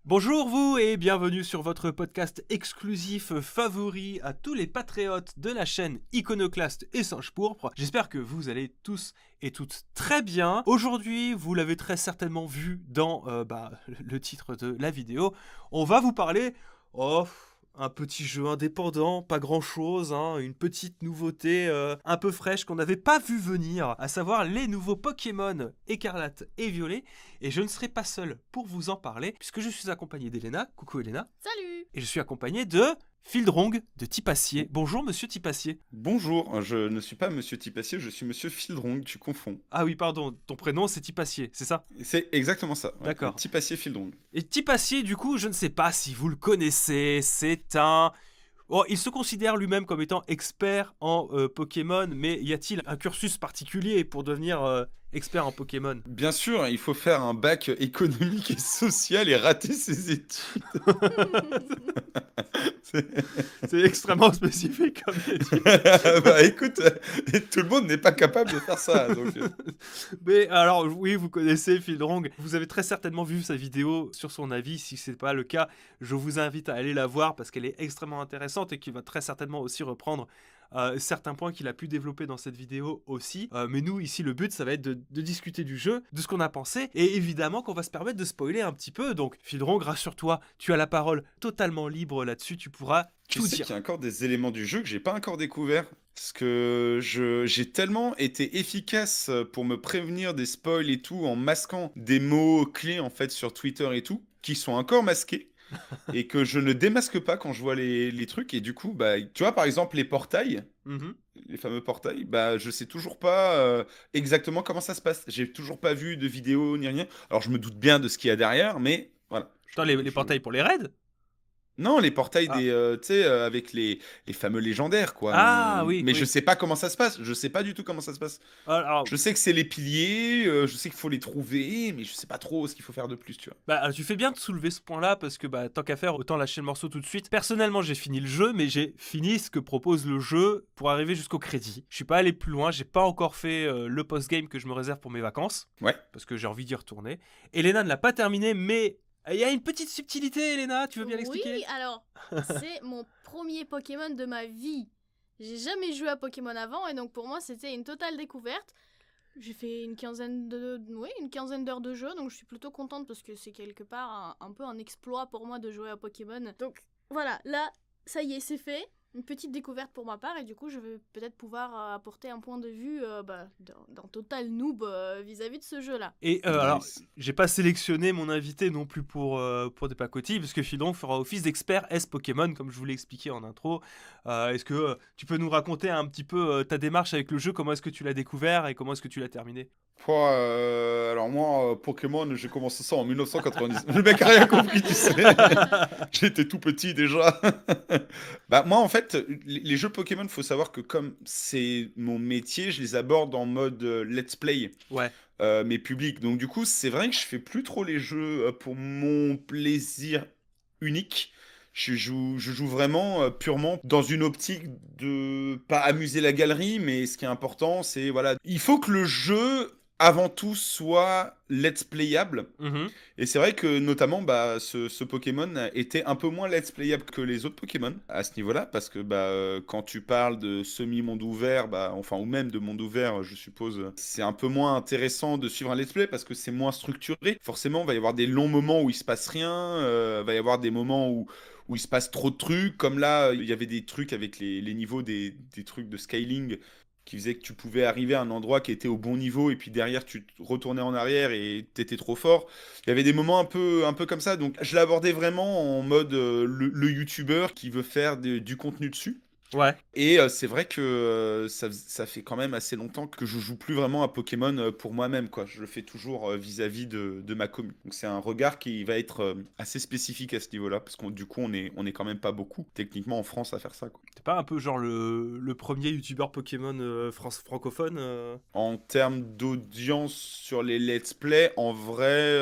Bonjour vous et bienvenue sur votre podcast exclusif favori à tous les patriotes de la chaîne Iconoclast et Singe Pourpre. J'espère que vous allez tous et toutes très bien. Aujourd'hui, vous l'avez très certainement vu dans le titre de la vidéo, on va vous parler un petit jeu indépendant, pas grand chose, une petite nouveauté un peu fraîche qu'on n'avait pas vu venir, à savoir les nouveaux Pokémon Écarlate et Violet. Et je ne serai pas seul pour vous en parler, puisque je suis accompagné d'Elena. Coucou Elena. Salut! Et je suis accompagné de Fildrong de Tipassier. Bonjour Monsieur Tipassier. Bonjour, je ne suis pas Monsieur Tipassier, je suis Monsieur Fildrong, tu confonds. Ah oui, pardon, ton prénom c'est Tipassier, c'est ça? C'est exactement ça. Ouais. D'accord. Tipassier Fildrong. Et Tipassier, du coup, je ne sais pas si vous le connaissez, c'est un... Oh, il se considère lui-même comme étant expert en Pokémon, mais y a-t-il un cursus particulier pour devenir expert en Pokémon? Bien sûr, il faut faire un bac économique et social et rater ses études. C'est extrêmement spécifique comme étude. Bah écoute, tout le monde n'est pas capable de faire ça. Donc... Mais alors, oui, vous connaissez Fildrong. Vous avez très certainement vu sa vidéo sur son avis. Si ce n'est pas le cas, je vous invite à aller la voir parce qu'elle est extrêmement intéressante et qui va très certainement aussi reprendre certains points qu'il a pu développer dans cette vidéo aussi. Mais nous, ici, le but, ça va être de discuter du jeu, de ce qu'on a pensé, et évidemment qu'on va se permettre de spoiler un petit peu. Donc, Fildrong, rassure-toi, tu as la parole totalement libre là-dessus, tu pourras Tu tout sais dire. qu'il y a encore des éléments du jeu que j'ai pas encore découvert. Parce que j'ai tellement été efficace pour me prévenir des spoils et tout, en masquant des mots clés en fait sur Twitter et tout, qui sont encore masqués. Et que je ne démasque pas quand je vois les trucs. Et du coup, bah, tu vois, par exemple, les portails, Mhm. les fameux portails, bah, je sais toujours pas exactement comment ça se passe. J'ai toujours pas vu de vidéo ni rien. Alors, je me doute bien de ce qu'il y a derrière, mais voilà. Attends, les portails pour les raids? Non, les portails Ah. des, tu sais, avec les fameux légendaires, quoi. Ah, oui, Mais je oui. sais pas comment ça se passe. Je sais pas du tout comment ça se passe. Alors, Je sais que c'est les piliers, je sais qu'il faut les trouver, mais je sais pas trop ce qu'il faut faire de plus, tu vois. tu fais bien de soulever ce point-là parce que tant qu'à faire, autant lâcher le morceau tout de suite. Personnellement, j'ai fini le jeu, mais j'ai fini ce que propose le jeu pour arriver jusqu'au crédit. Je suis pas allé plus loin, j'ai pas encore fait le post-game que je me réserve pour mes vacances Ouais. parce que j'ai envie d'y retourner. Elena ne l'a pas terminé, mais il y a une petite subtilité, Elena, tu veux bien l'expliquer? Oui, alors, c'est mon premier Pokémon de ma vie. J'ai jamais joué à Pokémon avant et donc pour moi c'était une totale découverte. J'ai fait une quinzaine d'heures de jeu, donc je suis plutôt contente parce que c'est quelque part un peu un exploit pour moi de jouer à Pokémon. Donc voilà, là, ça y est, c'est fait. Une petite découverte pour ma part et du coup je vais peut-être pouvoir apporter un point de vue d'un total noob vis-à-vis de ce jeu-là. Et Nice. alors, j'ai pas sélectionné mon invité non plus pour des pacotilles, parce que Fildon fera office d'expert S Pokémon, comme je vous l'ai expliqué en intro. Est-ce que tu peux nous raconter un petit peu ta démarche avec le jeu, comment est-ce que tu l'as découvert et comment est-ce que tu l'as terminé? Alors moi, Pokémon, j'ai commencé ça en 1990. Le mec a rien compris, tu sais. J'étais tout petit déjà. Bah moi, en fait, les jeux Pokémon, faut savoir que comme c'est mon métier, je les aborde en mode let's play, Ouais. mais public. Donc du coup, c'est vrai que je fais plus trop les jeux pour mon plaisir unique. Je joue vraiment purement dans une optique de pas amuser la galerie, mais ce qui est important, c'est voilà, il faut que le jeu avant tout soit let's playable. Mhm. Et c'est vrai que notamment bah, ce Pokémon était un peu moins let's playable que les autres Pokémon à ce niveau-là, parce que bah, quand tu parles de semi-monde ouvert, bah, enfin ou même de monde ouvert, je suppose, c'est un peu moins intéressant de suivre un let's play parce que c'est moins structuré. Forcément, il va y avoir des longs moments où il se passe rien, va y avoir des moments où il se passe trop de trucs, comme là, il y avait des trucs avec les niveaux des trucs de scaling qui faisait que tu pouvais arriver à un endroit qui était au bon niveau et puis derrière tu retournais en arrière et t'étais trop fort. Il y avait des moments un peu comme ça, donc je l'abordais vraiment en mode le youtubeur qui veut faire du contenu dessus. Ouais. Et c'est vrai que ça fait quand même assez longtemps que je joue plus vraiment à Pokémon pour moi-même, quoi. Je le fais toujours vis-à-vis de ma commu. Donc c'est un regard qui va être assez spécifique à ce niveau-là, parce qu'on du coup on est quand même pas beaucoup techniquement en France à faire ça, quoi. T'es pas un peu genre le premier youtubeur Pokémon francophone? En termes d'audience sur les let's play, en vrai,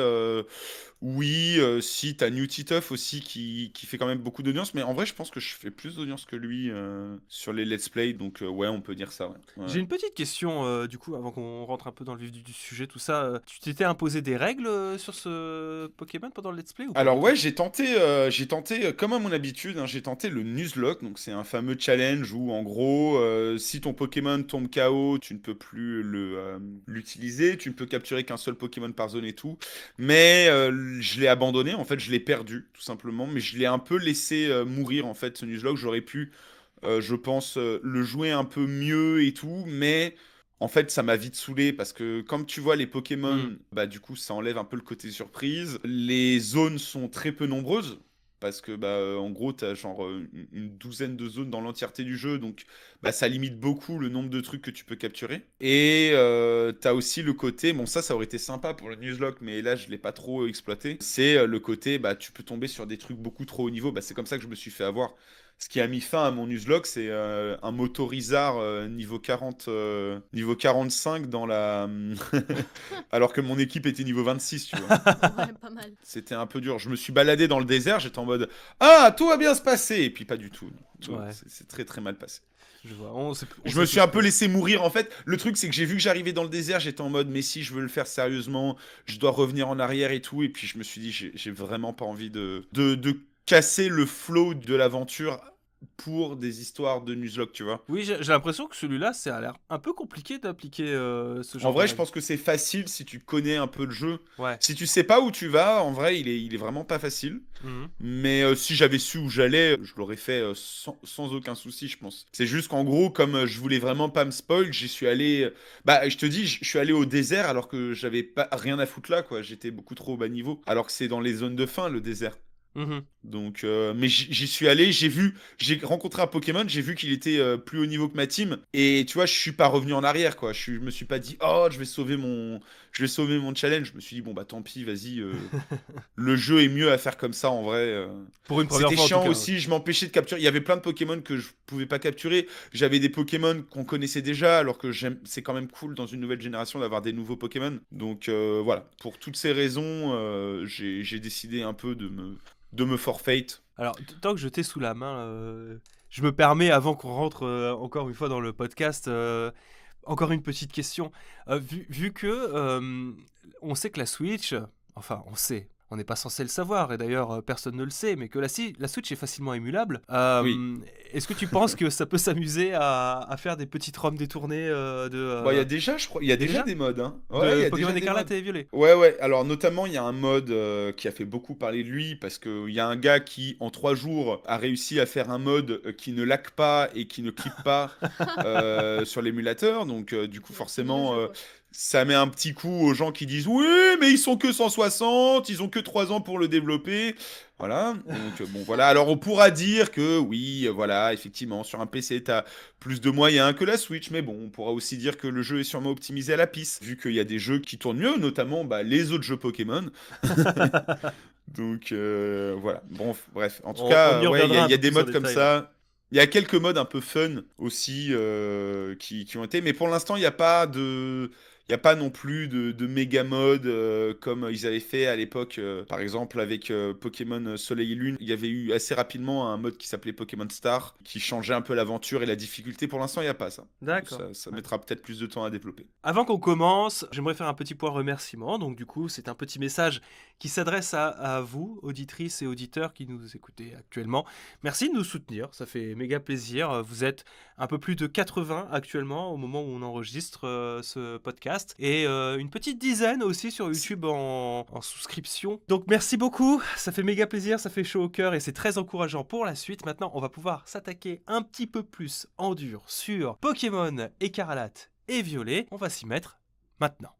Oui, si, t'as New Titeuf aussi qui fait quand même beaucoup d'audience, mais en vrai, je pense que je fais plus d'audience que lui sur les let's play, donc ouais, on peut dire ça, ouais. Ouais. J'ai une petite question, du coup, avant qu'on rentre un peu dans le vif du sujet, tout ça. Tu t'étais imposé des règles sur ce Pokémon pendant le let's play ou pas Alors du ouais, tout? j'ai tenté, comme à mon habitude, hein, j'ai tenté le Nuzlocke, donc c'est un fameux challenge où en gros, si ton Pokémon tombe KO, tu ne peux plus l'utiliser, tu ne peux capturer qu'un seul Pokémon par zone et tout. Mais je l'ai abandonné, en fait, je l'ai perdu, tout simplement, mais je l'ai un peu laissé mourir, en fait, ce Nuzlocke. J'aurais pu, je pense, le jouer un peu mieux et tout, mais en fait, ça m'a vite saoulé parce que comme tu vois les Hmm. Pokémon, bah du coup, ça enlève un peu le côté surprise. Les zones sont très peu nombreuses parce que bah en gros, t'as genre une douzaine de zones dans l'entièreté du jeu, donc bah ça limite beaucoup le nombre de trucs que tu peux capturer. Et t'as aussi le côté, bon ça aurait été sympa pour le Nuzlocke, mais là je l'ai pas trop exploité. C'est le côté, bah tu peux tomber sur des trucs beaucoup trop haut niveau. Bah c'est comme ça que je me suis fait avoir. Ce qui a mis fin à mon Nuzlocke, c'est un Motorizard niveau 40, niveau 45 dans la... alors que mon équipe était niveau 26, tu vois. Ouais, pas mal. C'était un peu dur. Je me suis baladé dans le désert, j'étais en mode «Ah, tout va bien se passer!» Et puis pas du tout. Ouais, C'est très très mal passé. je vois. On Je me sait suis tous un peu que... laissé mourir. En fait, le truc, c'est que j'ai vu que j'arrivais dans le désert, j'étais en mode «Mais si je veux le faire sérieusement, je dois revenir en arrière et tout.» Et puis je me suis dit «J'ai vraiment pas envie de casser le flow de l'aventure pour des histoires de Nuzlocke, tu vois.» Oui, j'ai l'impression que celui-là, ça a l'air un peu compliqué d'appliquer ce En genre de vrai, je règles. pense que c'est facile si tu connais un peu le jeu. Ouais. Si tu sais pas où tu vas, en vrai, il est vraiment pas facile. Mhm. Mais si j'avais su où j'allais, je l'aurais fait sans aucun souci, je pense. C'est juste qu'en gros, comme je voulais vraiment pas me spoil, j'y suis allé. Bah, je te dis, je suis allé au désert alors que j'avais pas rien à foutre là, quoi. J'étais beaucoup trop au bas niveau. Alors que c'est dans les zones de fin, le désert. Mhm. Donc, mais j'y suis allé, j'ai rencontré un Pokémon, j'ai vu qu'il était plus haut niveau que ma team, et tu vois, je suis pas revenu en arrière, quoi. Je me suis pas dit, oh, je vais sauver mon challenge. Je me suis dit, bon, bah tant pis, vas-y, le jeu est mieux à faire comme ça, en vrai. Pour une première C'était fois en tout chiant cas. aussi, je m'empêchais de capturer. Il y avait plein de Pokémon que je pouvais pas capturer. J'avais des Pokémon qu'on connaissait déjà, alors que c'est quand même cool dans une nouvelle génération d'avoir des nouveaux Pokémon. Donc voilà, pour toutes ces raisons, j'ai décidé un peu de me forfeit. Alors, tant que je t'ai sous la main, je me permets, avant qu'on rentre encore une fois dans le podcast, encore une petite question. Vu que on sait que la Switch, enfin on sait, on n'est pas censé le savoir, et d'ailleurs personne ne le sait, mais que la Switch est facilement émulable, Oui. est-ce que tu penses que ça peut s'amuser à faire des petites ROM détournées Bon, il y a déjà, je crois, il y a déjà déjà des modes, hein. Ouais, il y de a Pokémon déjà des Écarlate modes. et Violet? Ouais, ouais. Alors, notamment, il y a un mode qui a fait beaucoup parler de lui parce qu'il y a un gars qui, en 3 jours, a réussi à faire un mode qui ne lag pas et qui ne clip pas sur l'émulateur. Donc, du coup, Il a fini le forcément, jeu, quoi. ça met un petit coup aux gens qui disent oui, mais ils sont que 160, ils ont que 3 ans pour le développer. Voilà. Donc, bon, voilà. Alors, on pourra dire que oui, voilà, effectivement, sur un PC, t'as plus de moyens que la Switch, mais bon, on pourra aussi dire que le jeu est sûrement optimisé à la pisse, vu qu'il y a des jeux qui tournent mieux, notamment bah, les autres jeux Pokémon. Donc voilà. Bon, bref. En tout On cas, y ouais, il y, a reviendra un il y a peu des plus en modes comme détail là. ça. Il y a quelques modes un peu fun aussi qui ont été, mais pour l'instant, il y a pas non plus de méga mode comme ils avaient fait à l'époque. Par exemple, avec Pokémon Soleil et Lune, il y avait eu assez rapidement un mode qui s'appelait Pokémon Star, qui changeait un peu l'aventure et la difficulté. Pour l'instant, il n'y a pas ça. D'accord. Ça mettra peut-être plus de temps à développer. Avant qu'on commence, j'aimerais faire un petit point remerciement. Donc du coup, c'est un petit message qui s'adresse à vous, auditrices et auditeurs qui nous écoutez actuellement. Merci de nous soutenir, ça fait méga plaisir. Vous êtes un peu plus de 80 actuellement au moment où on enregistre ce podcast. Et une petite dizaine aussi sur YouTube en souscription. Donc merci beaucoup, ça fait méga plaisir, ça fait chaud au cœur et c'est très encourageant pour la suite. Maintenant, on va pouvoir s'attaquer un petit peu plus en dur sur Pokémon Écarlate et Violet. On va s'y mettre maintenant.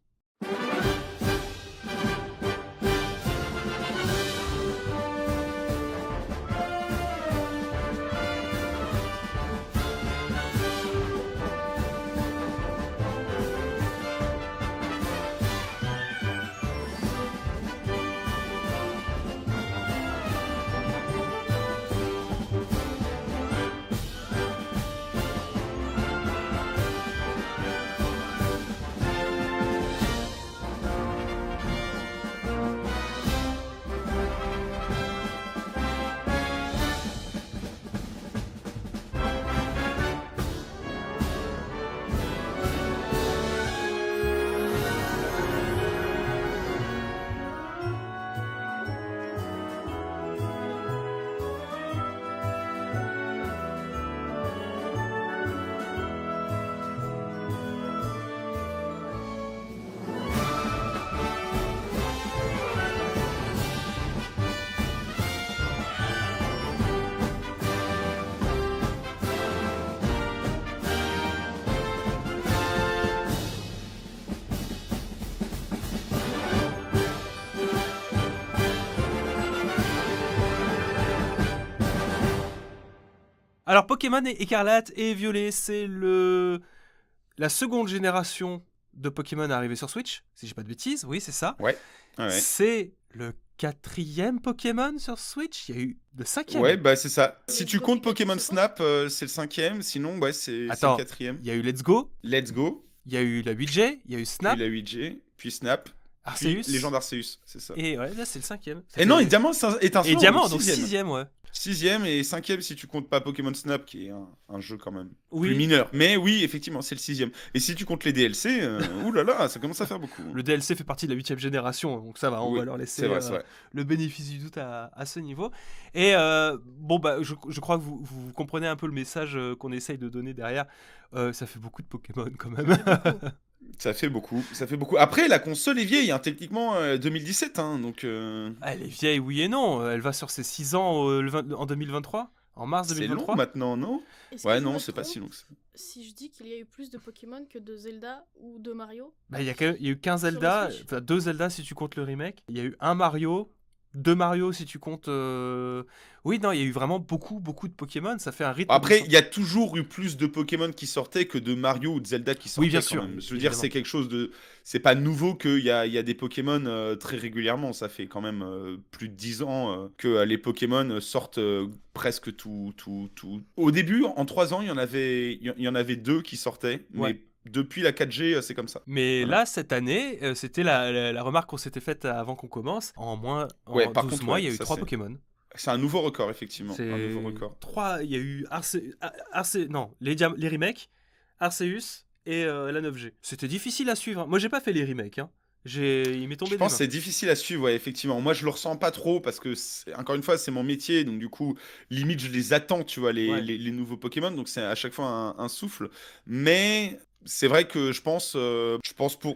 Alors, Pokémon Écarlate et Violet, c'est la seconde génération de Pokémon arrivée sur Switch, si j'ai pas de bêtises. Oui, c'est ça. Ouais. C'est le 4e Pokémon sur Switch. Il y a eu le 5e. Ouais, bah c'est ça. Si Let's tu Go comptes Pikachu, Pokémon c'est quoi Snap, c'est le 5e. Sinon, ouais, c'est le Attends, 4e. il y a eu Let's Go, Let's Go, il y a eu la 8G, il y a eu puis Snap, la 8G, puis Snap, Arceus. puis Légende Arceus, c'est ça. Et ouais, là, c'est le 5e. Et non, et Diamant étincelant, Et Diamant, donc sixième. 6e, ouais. 6e et 5e si tu comptes pas Pokémon Snap, qui est un jeu quand même Oui. plus mineur. Mais oui, effectivement, c'est le 6e. Et si tu comptes les DLC, oulala, ça commence à faire beaucoup. Le DLC fait partie de la 8e génération, donc ça va, on Oui, va leur laisser c'est vrai. le bénéfice du doute à ce niveau. Et bon, bah, je crois que vous comprenez un peu le message qu'on essaye de donner derrière. Ça fait beaucoup de Pokémon quand même. Ça fait beaucoup. Après, la console est vieille, hein, techniquement 2017, hein, donc Elle est vieille, oui et non. Elle va sur ses 6 ans en 2023, en mars c'est 2023. long maintenant, non? Est-ce que Ouais, je non, me c'est pas trompe si long que ça. si je dis qu'il y a eu plus de Pokémon que de Zelda ou de Mario? Bah, il y a eu 15 Sur Zelda, la Switch. enfin 2 Zelda si tu comptes le remake. Il y a eu un Mario, 2 Mario si tu comptes. Oui, non, il y a eu vraiment beaucoup de Pokémon. Ça fait un rythme. Après, il y a toujours eu plus de Pokémon qui sortaient que de Mario ou de Zelda qui sortaient. Oui, bien quand sûr, même. Je veux dire, évidemment. c'est quelque chose de. C'est pas nouveau qu'il y a des Pokémon très régulièrement. Ça fait quand même plus de 10 ans que les Pokémon sortent presque tout. Au début, en 3 ans, il y en avait 2 qui sortaient. Mais Ouais. depuis la 4G, c'est comme ça. Mais Voilà. là, cette année, c'était la remarque qu'on s'était faite avant qu'on commence. En Ouais, 12 par contre, mois, ouais, il y a eu ça, 3 c'est- Pokémon. C'est un nouveau record, effectivement. C'est Un nouveau record. 3, il y a eu non, les remakes, Arceus et la 9G. C'était difficile à suivre. Moi, j'ai pas fait les remakes. Hein. Il m'est tombé Je des pense que mains. c'est difficile à suivre, ouais, effectivement. Moi, je le ressens pas trop parce que, encore une fois, c'est mon métier. Donc, du coup, limite, je les attends, tu vois, Ouais. les nouveaux Pokémon. Donc, c'est à chaque fois un souffle. Mais c'est vrai que je pense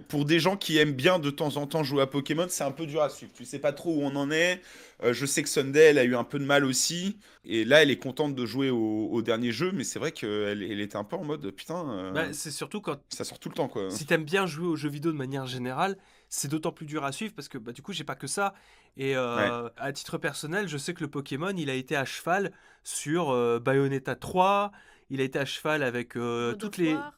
pour des gens qui aiment bien de temps en temps jouer à Pokémon, c'est un peu dur à suivre. Tu sais pas trop où on en est. Je sais que Sunday, elle a eu un peu de mal aussi. Et là, elle est contente de jouer au dernier jeu. Mais c'est vrai qu'elle était un peu en mode, putain, Bah, c'est surtout quand ça sort tout le temps, quoi. si t'aimes bien jouer aux jeux vidéo de manière générale, c'est d'autant plus dur à suivre parce que bah, du coup, j'ai pas que ça. Et Ouais. à titre personnel, je sais que le Pokémon, il a été à cheval sur Bayonetta 3. Il a été à cheval avec God toutes of les. War.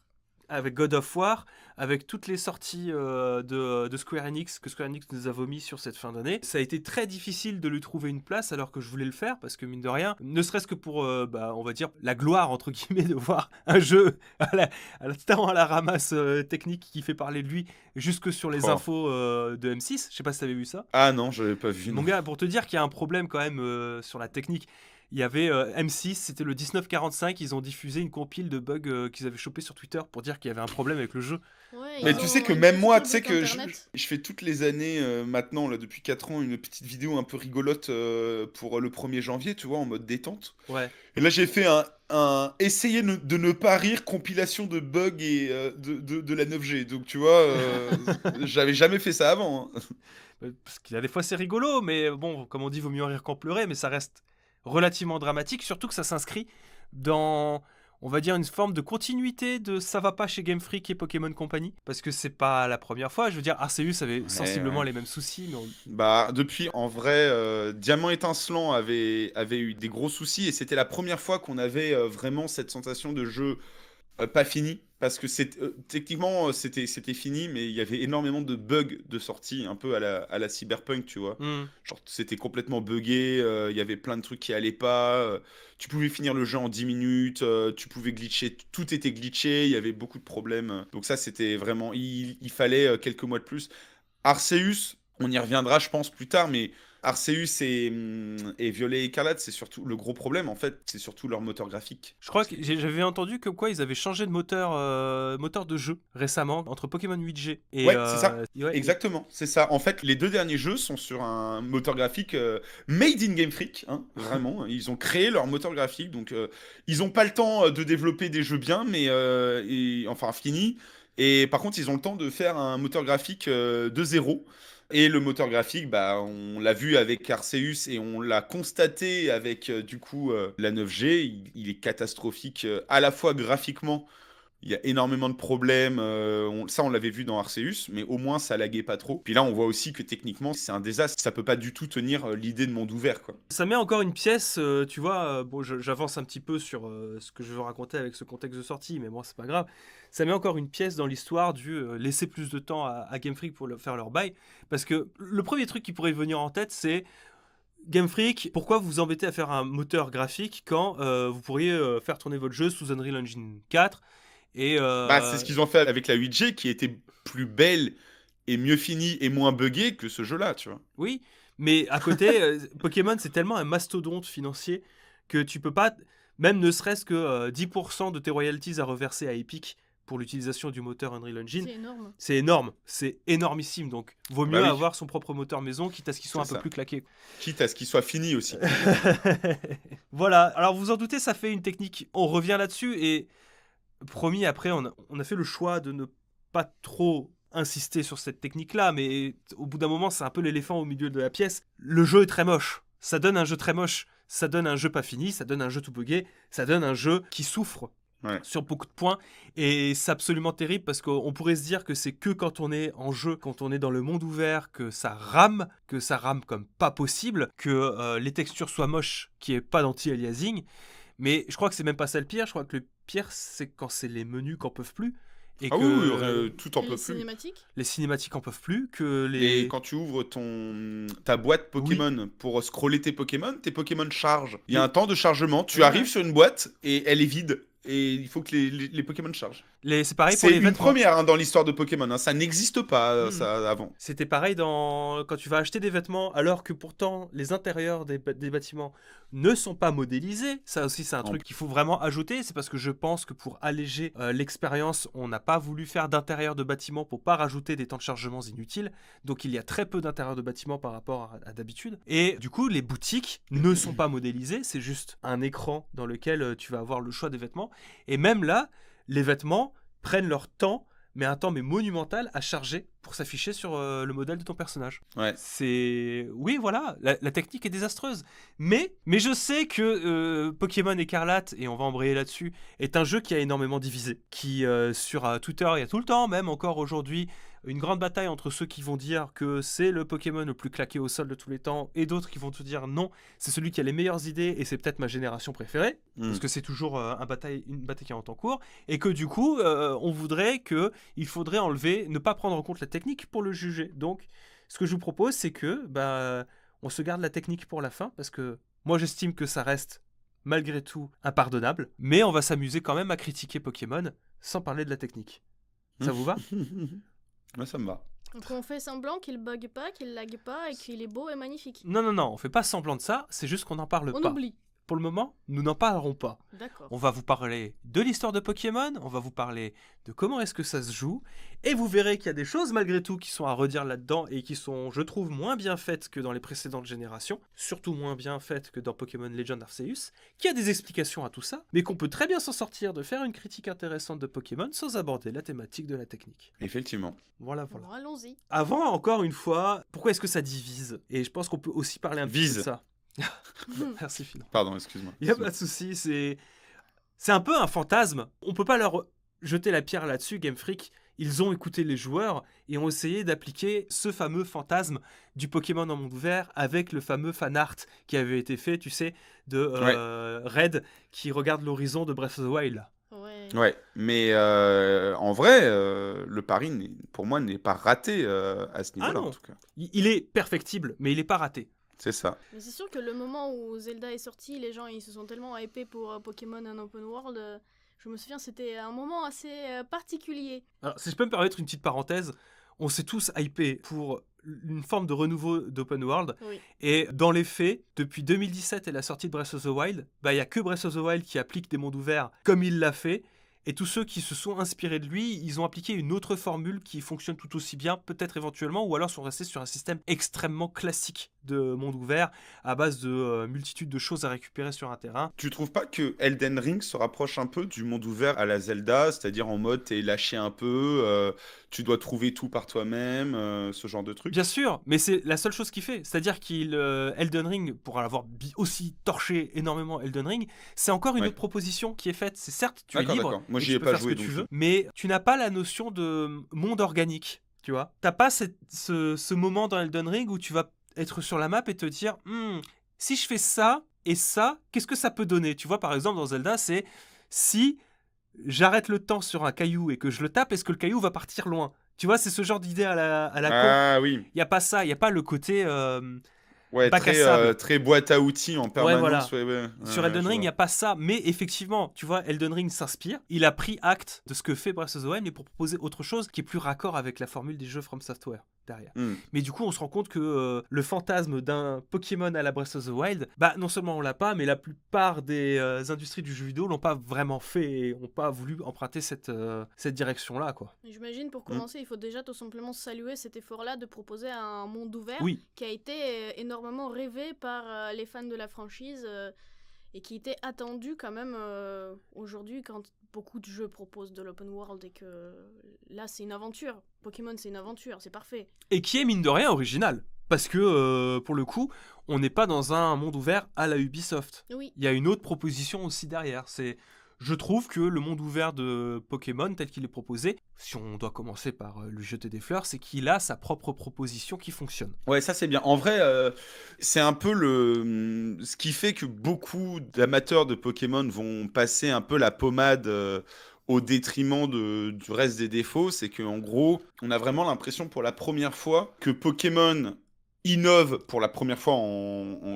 Avec God of War, avec toutes les sorties de Square Enix que Square Enix nous a vomi sur cette fin d'année. Ça a été très difficile de lui trouver une place alors que je voulais le faire parce que mine de rien, ne serait-ce que pour, on va dire, la gloire entre guillemets de voir un jeu tant à la ramasse technique qui fait parler de lui jusque sur les Oh. infos de M6. Je sais pas si t'avais vu ça. Ah non, je l'avais pas vu. Mon non. gars, pour te dire qu'il y a un problème quand même sur la technique, il y avait M6, c'était le 1945, ils ont diffusé une compile de bugs qu'ils avaient chopé sur Twitter pour dire qu'il y avait un problème avec le jeu. Ouais, Mais ils tu ont sais que une même petite moi, tu sais rubrique que internet. je fais toutes les années maintenant, là, depuis 4 ans, une petite vidéo un peu rigolote pour le 1er janvier, tu vois, en mode détente. Ouais. Et là, j'ai fait essayer de ne pas rire compilation de bugs et de la 9G. Donc, tu vois, j'avais jamais fait ça avant. Hein. Parce qu'il y a des fois c'est rigolo, mais bon, comme on dit, vaut mieux en rire qu'en pleurer, mais ça reste relativement dramatique, surtout que ça s'inscrit dans, on va dire, une forme de continuité de ça va pas chez Game Freak et Pokémon Company, parce que c'est pas la première fois, je veux dire, Arceus avait Ouais, sensiblement ouais. les mêmes soucis, mais Bah, depuis, en vrai, Diamant étincelant avait eu des gros soucis et c'était la première fois qu'on avait vraiment cette sensation de jeu pas fini. Parce que techniquement, c'était fini, mais il y avait énormément de bugs de sortie, un peu à la Cyberpunk, tu vois. Hmm. Genre, c'était complètement buggé, il y avait plein de trucs qui allaient pas. Tu pouvais finir le jeu en 10 minutes, tu pouvais glitcher, tout était glitché, il y avait beaucoup de problèmes. Donc ça, c'était vraiment... Il fallait quelques mois de plus. Arceus, on y reviendra, je pense, plus tard, mais Arceus et Violet Écarlate, c'est surtout le gros problème, en fait, c'est surtout leur moteur graphique. Je crois que j'avais entendu que quoi ils avaient changé de moteur de jeu récemment entre Pokémon 8G et Ouais, c'est ça. ouais, Exactement, c'est ça. En fait, les 2 derniers jeux sont sur un moteur graphique made in Game Freak, hein, vraiment. Ils ont créé leur moteur graphique, donc ils n'ont pas le temps de développer des jeux bien, mais enfin finis. Et par contre, ils ont le temps de faire un moteur graphique de zéro. Et le moteur graphique, bah, on l'a vu avec Arceus et on l'a constaté avec du coup la 9G. Il est catastrophique à la fois graphiquement. il y a énormément de problèmes. Ça, on l'avait vu dans Arceus, mais au moins, ça laguait pas trop. Puis là, on voit aussi que techniquement, c'est un désastre. Ça peut pas du tout tenir l'idée de monde ouvert, quoi. Ça met encore une pièce, tu vois, bon, j'avance un petit peu sur ce que je veux raconter avec ce contexte de sortie, mais bon, c'est pas grave. Ça met encore une pièce dans l'histoire du laisser plus de temps à Game Freak pour faire leur bail, parce que le premier truc qui pourrait venir en tête, c'est Game Freak, pourquoi vous vous embêtez à faire un moteur graphique quand vous pourriez faire tourner votre jeu sous Unreal Engine 4 et C'est ce qu'ils ont fait avec la 8G, qui était plus belle et mieux finie et moins buggée que ce jeu-là, tu vois. Oui, mais à côté, Pokémon, c'est tellement un mastodonte financier que tu peux pas, même ne serait-ce que 10% de tes royalties à reverser à Epic pour l'utilisation du moteur Unreal Engine. C'est énorme. C'est énorme, c'est énormissime. Donc, vaut mieux avoir son propre moteur maison, quitte à ce qu'il soit un peu plus claqué. Quitte à ce qu'il soit fini aussi. Voilà, alors vous en doutez, ça fait une technique. On revient là-dessus et promis, après, on a fait le choix de ne pas trop insister sur cette technique-là, mais au bout d'un moment, c'est un peu l'éléphant au milieu de la pièce. Le jeu est très moche. Ça donne un jeu très moche. Ça donne un jeu pas fini, ça donne un jeu tout buggé, ça donne un jeu qui souffre sur beaucoup de points. Et c'est absolument terrible parce qu'on pourrait se dire que c'est que quand on est en jeu, quand on est dans le monde ouvert, que ça rame comme pas possible, que les textures soient moches, qu'il n'y ait pas d'anti-aliasing. Mais je crois que c'est même pas ça le pire. Je crois que le pire, c'est quand c'est les menus qu'en peuvent plus. Et tout en peut plus. Cinématiques les cinématiques en peuvent plus. Et quand tu ouvres ta boîte Pokémon pour scroller tes Pokémon chargent. Il y a un temps de chargement. Tu arrives sur une boîte et elle est vide. Et il faut que les Pokémon chargent. C'est pareil pour les vêtements. C'est une première dans l'histoire de Pokémon. Ça n'existe pas ça, avant. C'était pareil quand tu vas acheter des vêtements, alors que pourtant les intérieurs des bâtiments ne sont pas modélisés. Ça aussi, c'est un truc qu'il faut vraiment ajouter. C'est parce que je pense que pour alléger l'expérience, on n'a pas voulu faire d'intérieur de bâtiment pour pas rajouter des temps de chargement inutiles. Donc il y a très peu d'intérieur de bâtiment par rapport à d'habitude. Et du coup, les boutiques ne sont pas modélisées. C'est juste un écran dans lequel tu vas avoir le choix des vêtements. Et même là, les vêtements prennent leur temps, mais un temps monumental à charger pour s'afficher sur le modèle de ton personnage. Ouais. Oui, voilà, la technique est désastreuse. Mais je sais que Pokémon Écarlate, et on va embrayer là-dessus, est un jeu qui a énormément divisé. Qui, sur Twitter, il y a tout le temps, même encore aujourd'hui, une grande bataille entre ceux qui vont dire que c'est le Pokémon le plus claqué au sol de tous les temps et d'autres qui vont te dire non, c'est celui qui a les meilleures idées et c'est peut-être ma génération préférée, parce que c'est toujours une bataille qui est en cours, et que du coup, on voudrait qu'il faudrait ne pas prendre en compte la technique pour le juger. Donc, ce que je vous propose, c'est que on se garde la technique pour la fin, parce que moi j'estime que ça reste malgré tout impardonnable, mais on va s'amuser quand même à critiquer Pokémon sans parler de la technique. Ça vous va ? Ouais, ça me va. Donc on fait semblant qu'il bug pas, qu'il lag pas et qu'il est beau et magnifique. Non, on fait pas semblant de ça, c'est juste qu'on n'en parle pas. On oublie. Pour le moment, nous n'en parlerons pas. D'accord. On va vous parler de l'histoire de Pokémon, on va vous parler de comment est-ce que ça se joue, et vous verrez qu'il y a des choses malgré tout qui sont à redire là-dedans et qui sont, je trouve, moins bien faites que dans les précédentes générations, surtout moins bien faites que dans Pokémon Legend Arceus, qui a des explications à tout ça, mais qu'on peut très bien s'en sortir de faire une critique intéressante de Pokémon sans aborder la thématique de la technique. Effectivement. Voilà. Bon, allons-y. Avant, encore une fois, pourquoi est-ce que ça divise ? Et je pense qu'on peut aussi parler un peu de ça. Merci Phil. Pardon, excuse-moi. Il n'y a pas de souci, c'est un peu un fantasme. On peut pas leur jeter la pierre là-dessus, Game Freak. Ils ont écouté les joueurs et ont essayé d'appliquer ce fameux fantasme du Pokémon en monde ouvert avec le fameux fan art qui avait été fait, tu sais, de Red qui regarde l'horizon de Breath of the Wild. Ouais, mais en vrai, le pari, pour moi, n'est pas raté à ce niveau-là, en tout cas. Il est perfectible, mais il n'est pas raté. C'est ça. Mais c'est sûr que le moment où Zelda est sorti, les gens ils se sont tellement hypés pour Pokémon en open world. Je me souviens, c'était un moment assez particulier. Alors, si je peux me permettre une petite parenthèse, on s'est tous hypés pour une forme de renouveau d'open world. Oui. Et dans les faits, depuis 2017 et la sortie de Breath of the Wild, il n'y a que Breath of the Wild qui applique des mondes ouverts comme il l'a fait. Et tous ceux qui se sont inspirés de lui, ils ont appliqué une autre formule qui fonctionne tout aussi bien, peut-être éventuellement, ou alors sont restés sur un système extrêmement classique de monde ouvert à base de multitude de choses à récupérer sur un terrain. Tu trouves pas que Elden Ring se rapproche un peu du monde ouvert à la Zelda, c'est-à-dire en mode t'es lâché un peu, tu dois trouver tout par toi-même, ce genre de truc? Bien sûr, mais c'est la seule chose qu'il fait. C'est-à-dire qu'il Elden Ring, pour avoir aussi torché énormément Elden Ring, c'est encore une Ouais. autre proposition qui est faite. C'est certes, tu es D'accord, libre, d'accord. Moi, et j'y tu ai peux pas faire ce joué, que tu donc veux, mais tu n'as pas la notion de monde organique, tu vois. T'as pas ce moment dans Elden Ring où tu vas être sur la map et te dire, si je fais ça et ça, qu'est-ce que ça peut donner? Tu vois, par exemple, dans Zelda, c'est si j'arrête le temps sur un caillou et que je le tape, est-ce que le caillou va partir loin? Tu vois, c'est ce genre d'idée à la con. Ah oui. Il n'y a pas ça, il n'y a pas le côté Ouais, bac à sable. très boîte à outils en Ouais, permanence. voilà. Ouais, Sur ouais, Elden je Ring, il n'y vois. a pas ça. Mais effectivement, tu vois, Elden Ring s'inspire. Il a pris acte de ce que fait Breath of the Wild, mais pour proposer autre chose qui est plus raccord avec la formule des jeux From Software derrière. Hmm. Mais du coup, on se rend compte que le fantasme d'un Pokémon à la Breath of the Wild, bah non seulement on l'a pas, mais la plupart des industries du jeu vidéo l'ont pas vraiment fait et n'ont pas voulu emprunter cette direction-là, quoi. J'imagine pour commencer, il faut déjà tout simplement saluer cet effort-là de proposer un monde ouvert Oui, qui a été énormément rêvé par les fans de la franchise et qui était attendu quand même aujourd'hui quand beaucoup de jeux proposent de l'open world et que là c'est une aventure. Pokémon c'est une aventure, c'est parfait. et qui est mine de rien original. Parce que pour le coup, on n'est pas dans un monde ouvert à la Ubisoft. Oui, Il y a une autre proposition aussi derrière. Je trouve que le monde ouvert de Pokémon, tel qu'il est proposé, si on doit commencer par lui jeter des fleurs, c'est qu'il a sa propre proposition qui fonctionne. Ouais, ça c'est bien. En vrai, c'est un peu ce qui fait que beaucoup d'amateurs de Pokémon vont passer un peu la pommade au détriment du reste des défauts. C'est qu'en gros, on a vraiment l'impression pour la première fois que Pokémon innove pour la première fois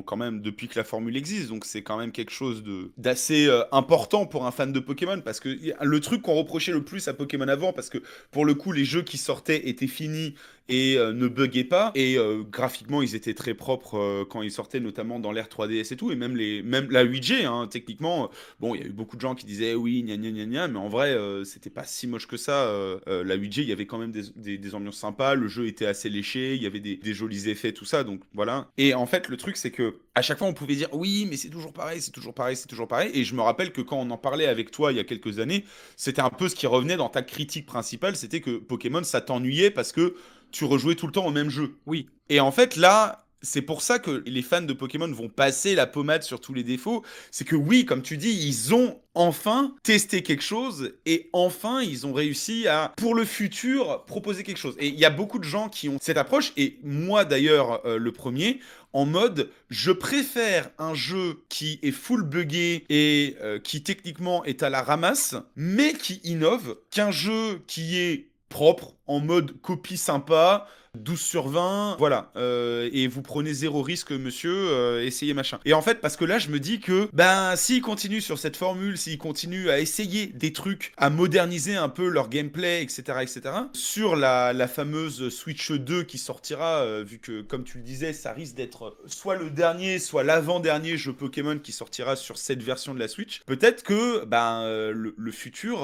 quand même depuis que la formule existe. Donc c'est quand même quelque chose d'assez important pour un fan de Pokémon parce que le truc qu'on reprochait le plus à Pokémon avant, parce que pour le coup les jeux qui sortaient étaient finis et ne buggaient pas. Et graphiquement, ils étaient très propres quand ils sortaient, notamment dans l'ère 3DS et tout. Et même la 8G, hein, techniquement, bon, il y a eu beaucoup de gens qui disaient oui, gna gna gna gna, mais en vrai, c'était pas si moche que ça. La 8G, il y avait quand même des ambiances sympas. Le jeu était assez léché, il y avait des jolis effets, tout ça. Donc voilà. Et en fait, le truc, c'est que à chaque fois, on pouvait dire oui, mais c'est toujours pareil, c'est toujours pareil, c'est toujours pareil. Et je me rappelle que quand on en parlait avec toi il y a quelques années, c'était un peu ce qui revenait dans ta critique principale, c'était que Pokémon, ça t'ennuyait parce que tu rejouais tout le temps au même jeu. Oui, Et en fait, là, c'est pour ça que les fans de Pokémon vont passer la pommade sur tous les défauts. C'est que oui, comme tu dis, ils ont enfin testé quelque chose et enfin, ils ont réussi à, pour le futur, proposer quelque chose. Et il y a beaucoup de gens qui ont cette approche, et moi d'ailleurs, le premier, en mode, je préfère un jeu qui est full buggé et qui techniquement est à la ramasse, mais qui innove, qu'un jeu qui est propre, en mode copie sympa, 12 sur 20, voilà. Et vous prenez zéro risque, monsieur, essayez machin. Et en fait, parce que là, je me dis que, ben, s'ils continuent sur cette formule, s'ils continuent à essayer des trucs, à moderniser un peu leur gameplay, etc., etc., sur la fameuse Switch 2 qui sortira, vu que, comme tu le disais, ça risque d'être soit le dernier, soit l'avant-dernier jeu Pokémon qui sortira sur cette version de la Switch, peut-être que, ben, le futur,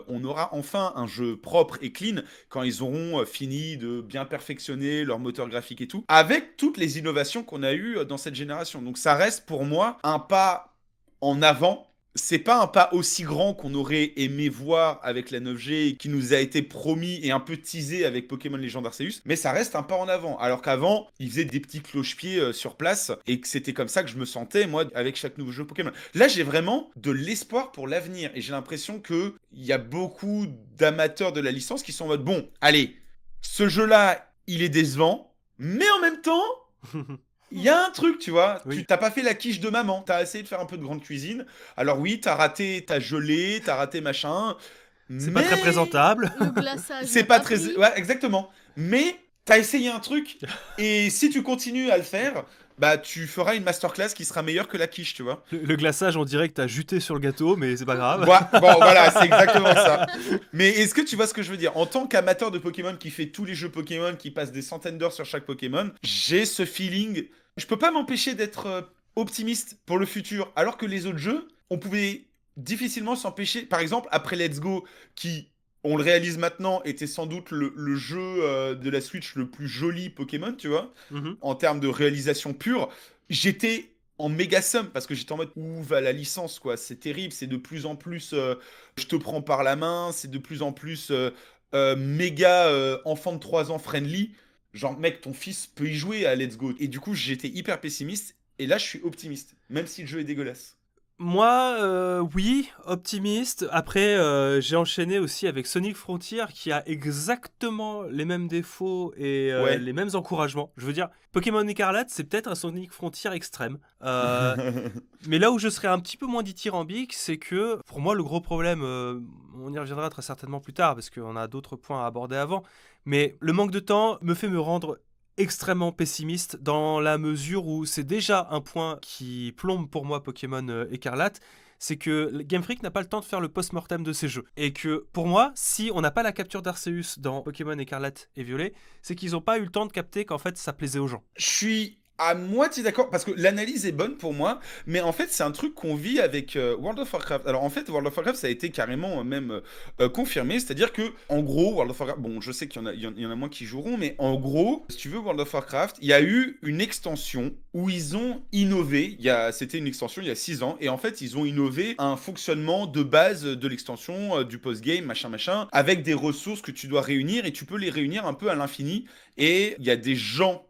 on aura enfin un jeu propre et clean quand ils auront fini de bien perfectionner leur moteur graphique et tout, avec toutes les innovations qu'on a eues dans cette génération. Donc ça reste pour moi un pas en avant. C'est pas un pas aussi grand qu'on aurait aimé voir avec la 9G qui nous a été promis et un peu teasé avec Pokémon Legend Arceus, mais ça reste un pas en avant. Alors qu'avant, ils faisaient des petits cloche-pieds sur place et que c'était comme ça que je me sentais, moi, avec chaque nouveau jeu Pokémon. Là, j'ai vraiment de l'espoir pour l'avenir et j'ai l'impression qu'il y a beaucoup d'amateurs de la licence qui sont en mode bon, allez, ce jeu-là, il est décevant, mais en même temps, il y a un truc, tu vois. Oui. Tu t'as pas fait la quiche de maman. T'as essayé de faire un peu de grande cuisine. Alors oui, t'as raté, t'as gelé, t'as raté machin. c'est Mais pas très présentable. le glaçage. c'est n'a pas très. pris. Ouais, exactement. Mais t'as essayé un truc. Et si tu continues à le faire, bah tu feras une masterclass qui sera meilleure que la quiche, tu vois. Le glaçage, on dirait que t'as juté sur le gâteau, mais c'est pas grave. Bon, voilà, c'est exactement ça. Mais est-ce que tu vois ce que je veux dire? En tant qu'amateur de Pokémon qui fait tous les jeux Pokémon, qui passe des centaines d'heures sur chaque Pokémon, j'ai ce feeling. Je peux pas m'empêcher d'être optimiste pour le futur, alors que les autres jeux, on pouvait difficilement s'empêcher. Par exemple, après Let's Go, qui on le réalise maintenant, était sans doute le jeu de la Switch le plus joli Pokémon, tu vois, Mhm. en termes de réalisation pure. J'étais en méga somme parce que j'étais en mode où va la licence, quoi. C'est terrible, c'est de plus en plus je te prends par la main, c'est de plus en plus méga enfant de 3 ans friendly. Genre, mec, ton fils peut y jouer à Let's Go. Et du coup, j'étais hyper pessimiste. Et là, je suis optimiste, même si le jeu est dégueulasse. Moi, oui, optimiste. Après, j'ai enchaîné aussi avec Sonic Frontier qui a exactement les mêmes défauts et Ouais. les mêmes encouragements. Je veux dire, Pokémon Écarlate, c'est peut-être un Sonic Frontier extrême. Mais là où je serais un petit peu moins dithyrambique, c'est que pour moi, le gros problème, on y reviendra très certainement plus tard parce qu'on a d'autres points à aborder avant, mais le manque de temps me fait me rendre extrêmement pessimiste dans la mesure où c'est déjà un point qui plombe pour moi Pokémon Écarlate, c'est que Game Freak n'a pas le temps de faire le post-mortem de ces jeux. Et que pour moi, si on n'a pas la capture d'Arceus dans Pokémon Écarlate et Violet, c'est qu'ils n'ont pas eu le temps de capter qu'en fait ça plaisait aux gens. Je suis à moitié d'accord parce que l'analyse est bonne pour moi, mais en fait c'est un truc qu'on vit avec World of Warcraft. Alors en fait World of Warcraft ça a été carrément même confirmé, c'est-à-dire que en gros World of Warcraft, bon je sais qu'il y en a moins qui joueront, mais en gros si tu veux World of Warcraft, il y a eu une extension où ils ont innové. C'était une extension il y a 6 ans et en fait ils ont innové un fonctionnement de base de l'extension, du post-game machin avec des ressources que tu dois réunir et tu peux les réunir un peu à l'infini. Et il y a des gens.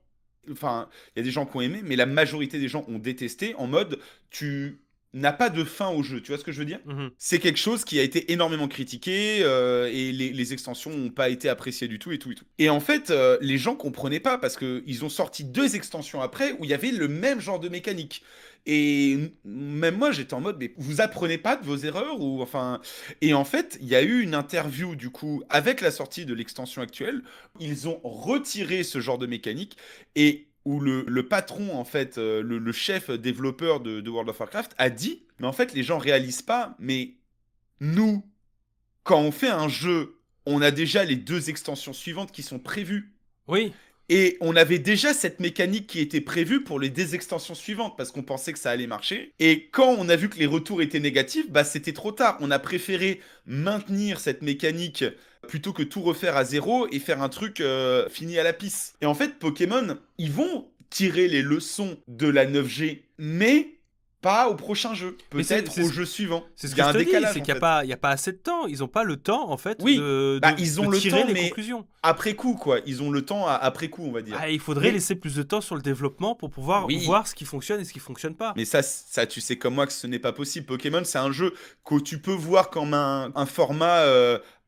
Enfin, il y a des gens qui ont aimé, mais la majorité des gens ont détesté en mode tu n'as pas de fin au jeu. Tu vois ce que je veux dire? Mhm. C'est quelque chose qui a été énormément critiqué et les extensions n'ont pas été appréciées du tout et tout et tout. Et en fait, les gens comprenaient pas parce qu'ils ont sorti 2 extensions après où il y avait le même genre de mécanique. Et même moi, j'étais en mode, mais vous apprenez pas de vos erreurs ou enfin. Et en fait, il y a eu une interview du coup avec la sortie de l'extension actuelle. Ils ont retiré ce genre de mécanique et où le patron, en fait, le chef développeur de World of Warcraft a dit, mais en fait, les gens réalisent pas, mais nous, quand on fait un jeu, on a déjà les 2 extensions suivantes qui sont prévues. Oui. Et on avait déjà cette mécanique qui était prévue pour les 2 extensions suivantes parce qu'on pensait que ça allait marcher. Et quand on a vu que les retours étaient négatifs, bah c'était trop tard. On a préféré maintenir cette mécanique plutôt que tout refaire à zéro et faire un truc fini à la pisse. Et en fait, Pokémon, ils vont tirer les leçons de la 9G, mais pas au prochain jeu. Mais Peut-être au jeu suivant. C'est ce Il y que a je un te dis, décalage c'est en qu'il fait. n'y a pas assez de temps. Ils n'ont pas le temps, en fait, Oui, bah, de ils ont de le tirer temps, les mais conclusions. après coup, quoi. Ils ont le temps après coup, on va dire. Ah, il faudrait Mais laisser plus de temps sur le développement pour pouvoir oui, voir ce qui fonctionne et ce qui fonctionne pas. mais ça, tu sais comme moi que ce n'est pas possible. Pokémon, c'est un jeu que tu peux voir comme un format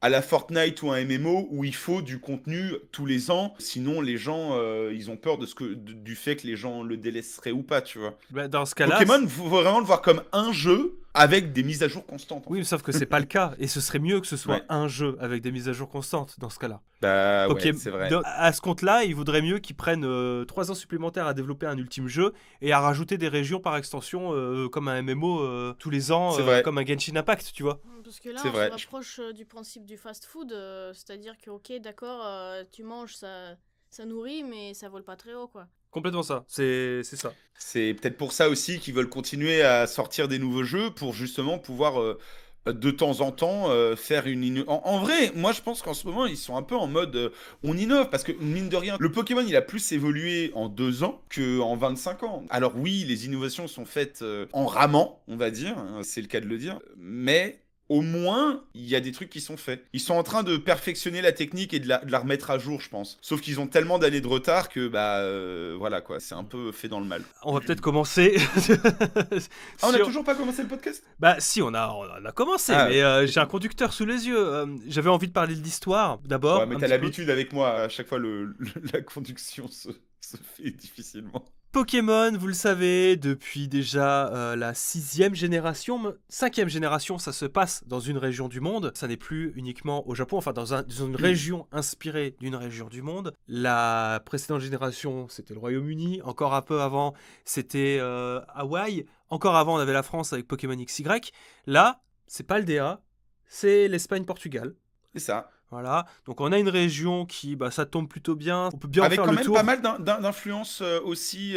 à la Fortnite ou un MMO où il faut du contenu tous les ans. Sinon, les gens, ils ont peur du fait que les gens le délaisseraient ou pas, tu vois. Bah, dans ce cas-là, Pokémon, faut vraiment le voir comme un jeu avec des mises à jour constantes, en oui, fait. sauf que c'est pas le cas. Et ce serait mieux que ce soit Ouais. un jeu avec des mises à jour constantes dans ce cas-là. Bah Ok, ouais, c'est vrai. à ce compte-là, il vaudrait mieux qu'ils prennent 3 ans supplémentaires à développer un ultime jeu et à rajouter des régions par extension comme un MMO tous les ans, C'est vrai. comme un Genshin Impact, tu vois. Parce que là, C'est on vrai. se rapproche du principe du fast-food, c'est-à-dire que, ok, d'accord, tu manges, ça nourrit, mais ça vole pas très haut, quoi. Complètement ça, c'est ça. C'est peut-être pour ça aussi qu'ils veulent continuer à sortir des nouveaux jeux pour justement pouvoir de temps en temps faire en vrai, moi je pense qu'en ce moment ils sont un peu en mode on innove parce que mine de rien, le Pokémon il a plus évolué en 2 ans qu'en 25 ans. Alors oui, les innovations sont faites en ramant, on va dire, hein, c'est le cas de le dire, mais au moins, il y a des trucs qui sont faits. Ils sont en train de perfectionner la technique et de la remettre à jour, je pense. Sauf qu'ils ont tellement d'années de retard que, bah, voilà, quoi, c'est un peu fait dans le mal. On va peut-être commencer. Ah, on a sur- toujours pas commencé le podcast? Bah si, on a commencé, Ah, mais j'ai un conducteur sous les yeux. J'avais envie de parler de l'histoire d'abord. Ouais, mais un t'as petit peu. l'habitude avec moi, à chaque fois la conduction se fait difficilement. Pokémon, vous le savez, depuis déjà la 6e génération, 5e génération, ça se passe dans une région du monde. Ça n'est plus uniquement au Japon, enfin dans une région inspirée d'une région du monde. La précédente génération, c'était le Royaume-Uni. Encore un peu avant, c'était Hawaï. Encore avant, on avait la France avec Pokémon XY. Là, c'est pas le DA, c'est l'Espagne-Portugal. C'est ça. Voilà, donc on a une région qui, bah, ça tombe plutôt bien. On peut bien en Avec faire quand le même tour. pas mal d'influence aussi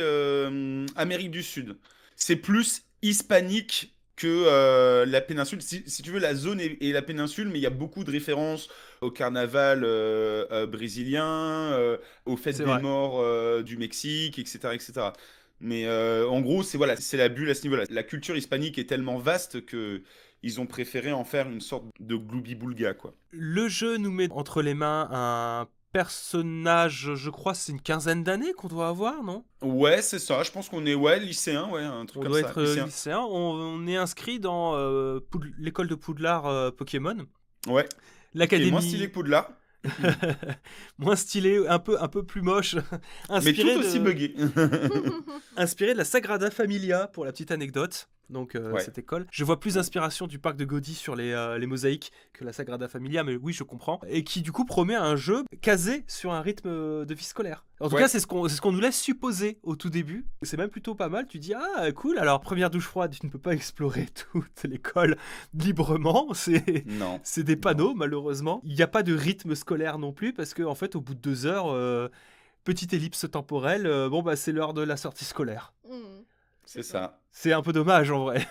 Amérique du Sud. C'est plus hispanique que la péninsule. Si tu veux, la zone est la péninsule, mais il y a beaucoup de références au carnaval brésilien, aux fêtes C'est des vrai. morts du Mexique, etc., etc. Mais en gros, c'est la bulle à ce niveau-là. La culture hispanique est tellement vaste que ils ont préféré en faire une sorte de gloubi-boulga, quoi. Le jeu nous met entre les mains un personnage, je crois, c'est une quinzaine d'années qu'on doit avoir, non? Ouais, c'est ça. Je pense qu'on est lycéen, ouais, un truc On comme doit ça. être Lycéen. lycéen. On est inscrit dans l'école de Poudlard Pokémon. Ouais. Qui est L'académie. moins stylé que Poudlard, Moins stylé, un peu plus moche. mais tout aussi buggé. Inspiré de la Sagrada Familia, pour la petite anecdote. Donc, Ouais. cette école. Je vois plus d'inspiration du parc de Gaudi sur les mosaïques que la Sagrada Familia, mais oui, je comprends. Et qui, du coup, promet un jeu casé sur un rythme de vie scolaire. En tout Ouais. cas, c'est ce qu'on nous laisse supposer au tout début. C'est même plutôt pas mal. Tu dis, ah, cool. Alors, première douche froide, tu ne peux pas explorer toute l'école librement. Non. C'est des panneaux, malheureusement. Il n'y a pas de rythme scolaire non plus, parce qu'en fait, au bout de 2 heures, petite ellipse temporelle, bon, bah, c'est l'heure de la sortie scolaire. C'est ça. C'est un peu dommage, en vrai.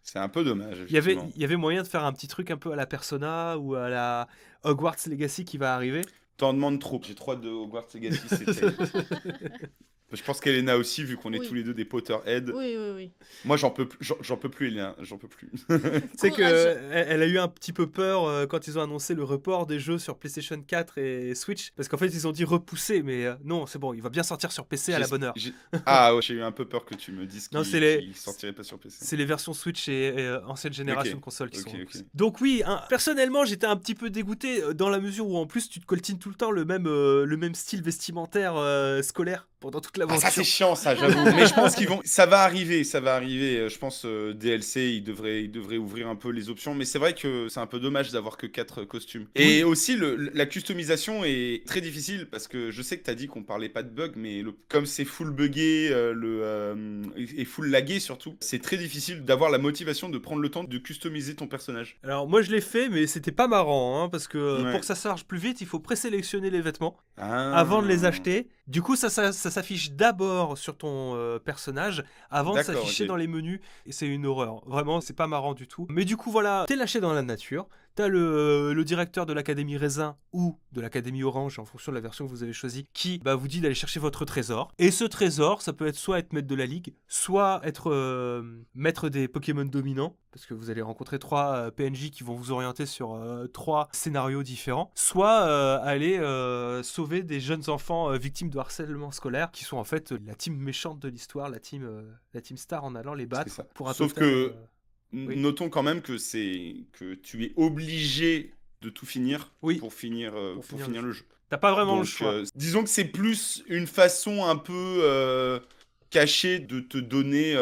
C'est un peu dommage. Il Effectivement. y avait moyen de faire un petit truc un peu à la Persona ou à la Hogwarts Legacy qui va arriver. T'en demandes trop. J'ai trop hâte de Hogwarts Legacy. C'est terrible. Je pense qu'Elena aussi, vu qu'on est Oui. tous les deux des Potterhead. Oui. Moi, j'en peux plus, Elena. J'en peux plus. C'est que Courage. elle a eu un petit peu peur quand ils ont annoncé le report des jeux sur PlayStation 4 et Switch, parce qu'en fait ils ont dit repousser, mais non, c'est bon, il va bien sortir sur PC à la bonne heure. Ah ouais, j'ai eu un peu peur que tu me dises Non, qu'il sortirait pas sur PC. C'est les versions Switch et ancienne génération Ok. de consoles qui Ok, sont ok. repoussées. Donc oui, personnellement j'étais un petit peu dégoûté dans la mesure où en plus tu te coltines tout le temps le même style vestimentaire scolaire pendant toute Ah, l'aventure. ça c'est chiant, ça, j'avoue. Mais je pense ça va arriver. Je pense DLC, ils devraient ouvrir un peu les options. Mais c'est vrai que c'est un peu dommage d'avoir que 4 costumes. Et aussi, la customisation est très difficile parce que je sais que t'as dit qu'on parlait pas de bug, mais comme c'est full buggé et full lagué surtout, c'est très difficile d'avoir la motivation de prendre le temps de customiser ton personnage. Alors moi je l'ai fait, mais c'était pas marrant, hein, parce que Ouais. pour que ça charge plus vite, il faut présélectionner les vêtements Ah. avant de les acheter. Du coup ça s'affiche d'abord sur ton personnage avant de D'accord, s'afficher ok. dans les menus. Et c'est une horreur, vraiment c'est pas marrant du tout. Mais du coup voilà, t'es lâché dans la nature. T'as le directeur de l'Académie Raisin ou de l'Académie Orange, en fonction de la version que vous avez choisie, qui vous dit d'aller chercher votre trésor. Et ce trésor, ça peut être soit être maître de la ligue, soit être maître des Pokémon dominants, parce que vous allez rencontrer 3 PNJ qui vont vous orienter sur 3 scénarios différents, soit aller sauver des jeunes enfants victimes de harcèlement scolaire, qui sont en fait la team méchante de l'histoire, la team star en allant les battre. C'est ça. Pour un Sauf total, que oui. notons quand même que tu es obligé de tout finir Oui. pour finir le jeu. T'as pas vraiment le Donc, choix. disons que c'est plus une façon un peu cachée de te donner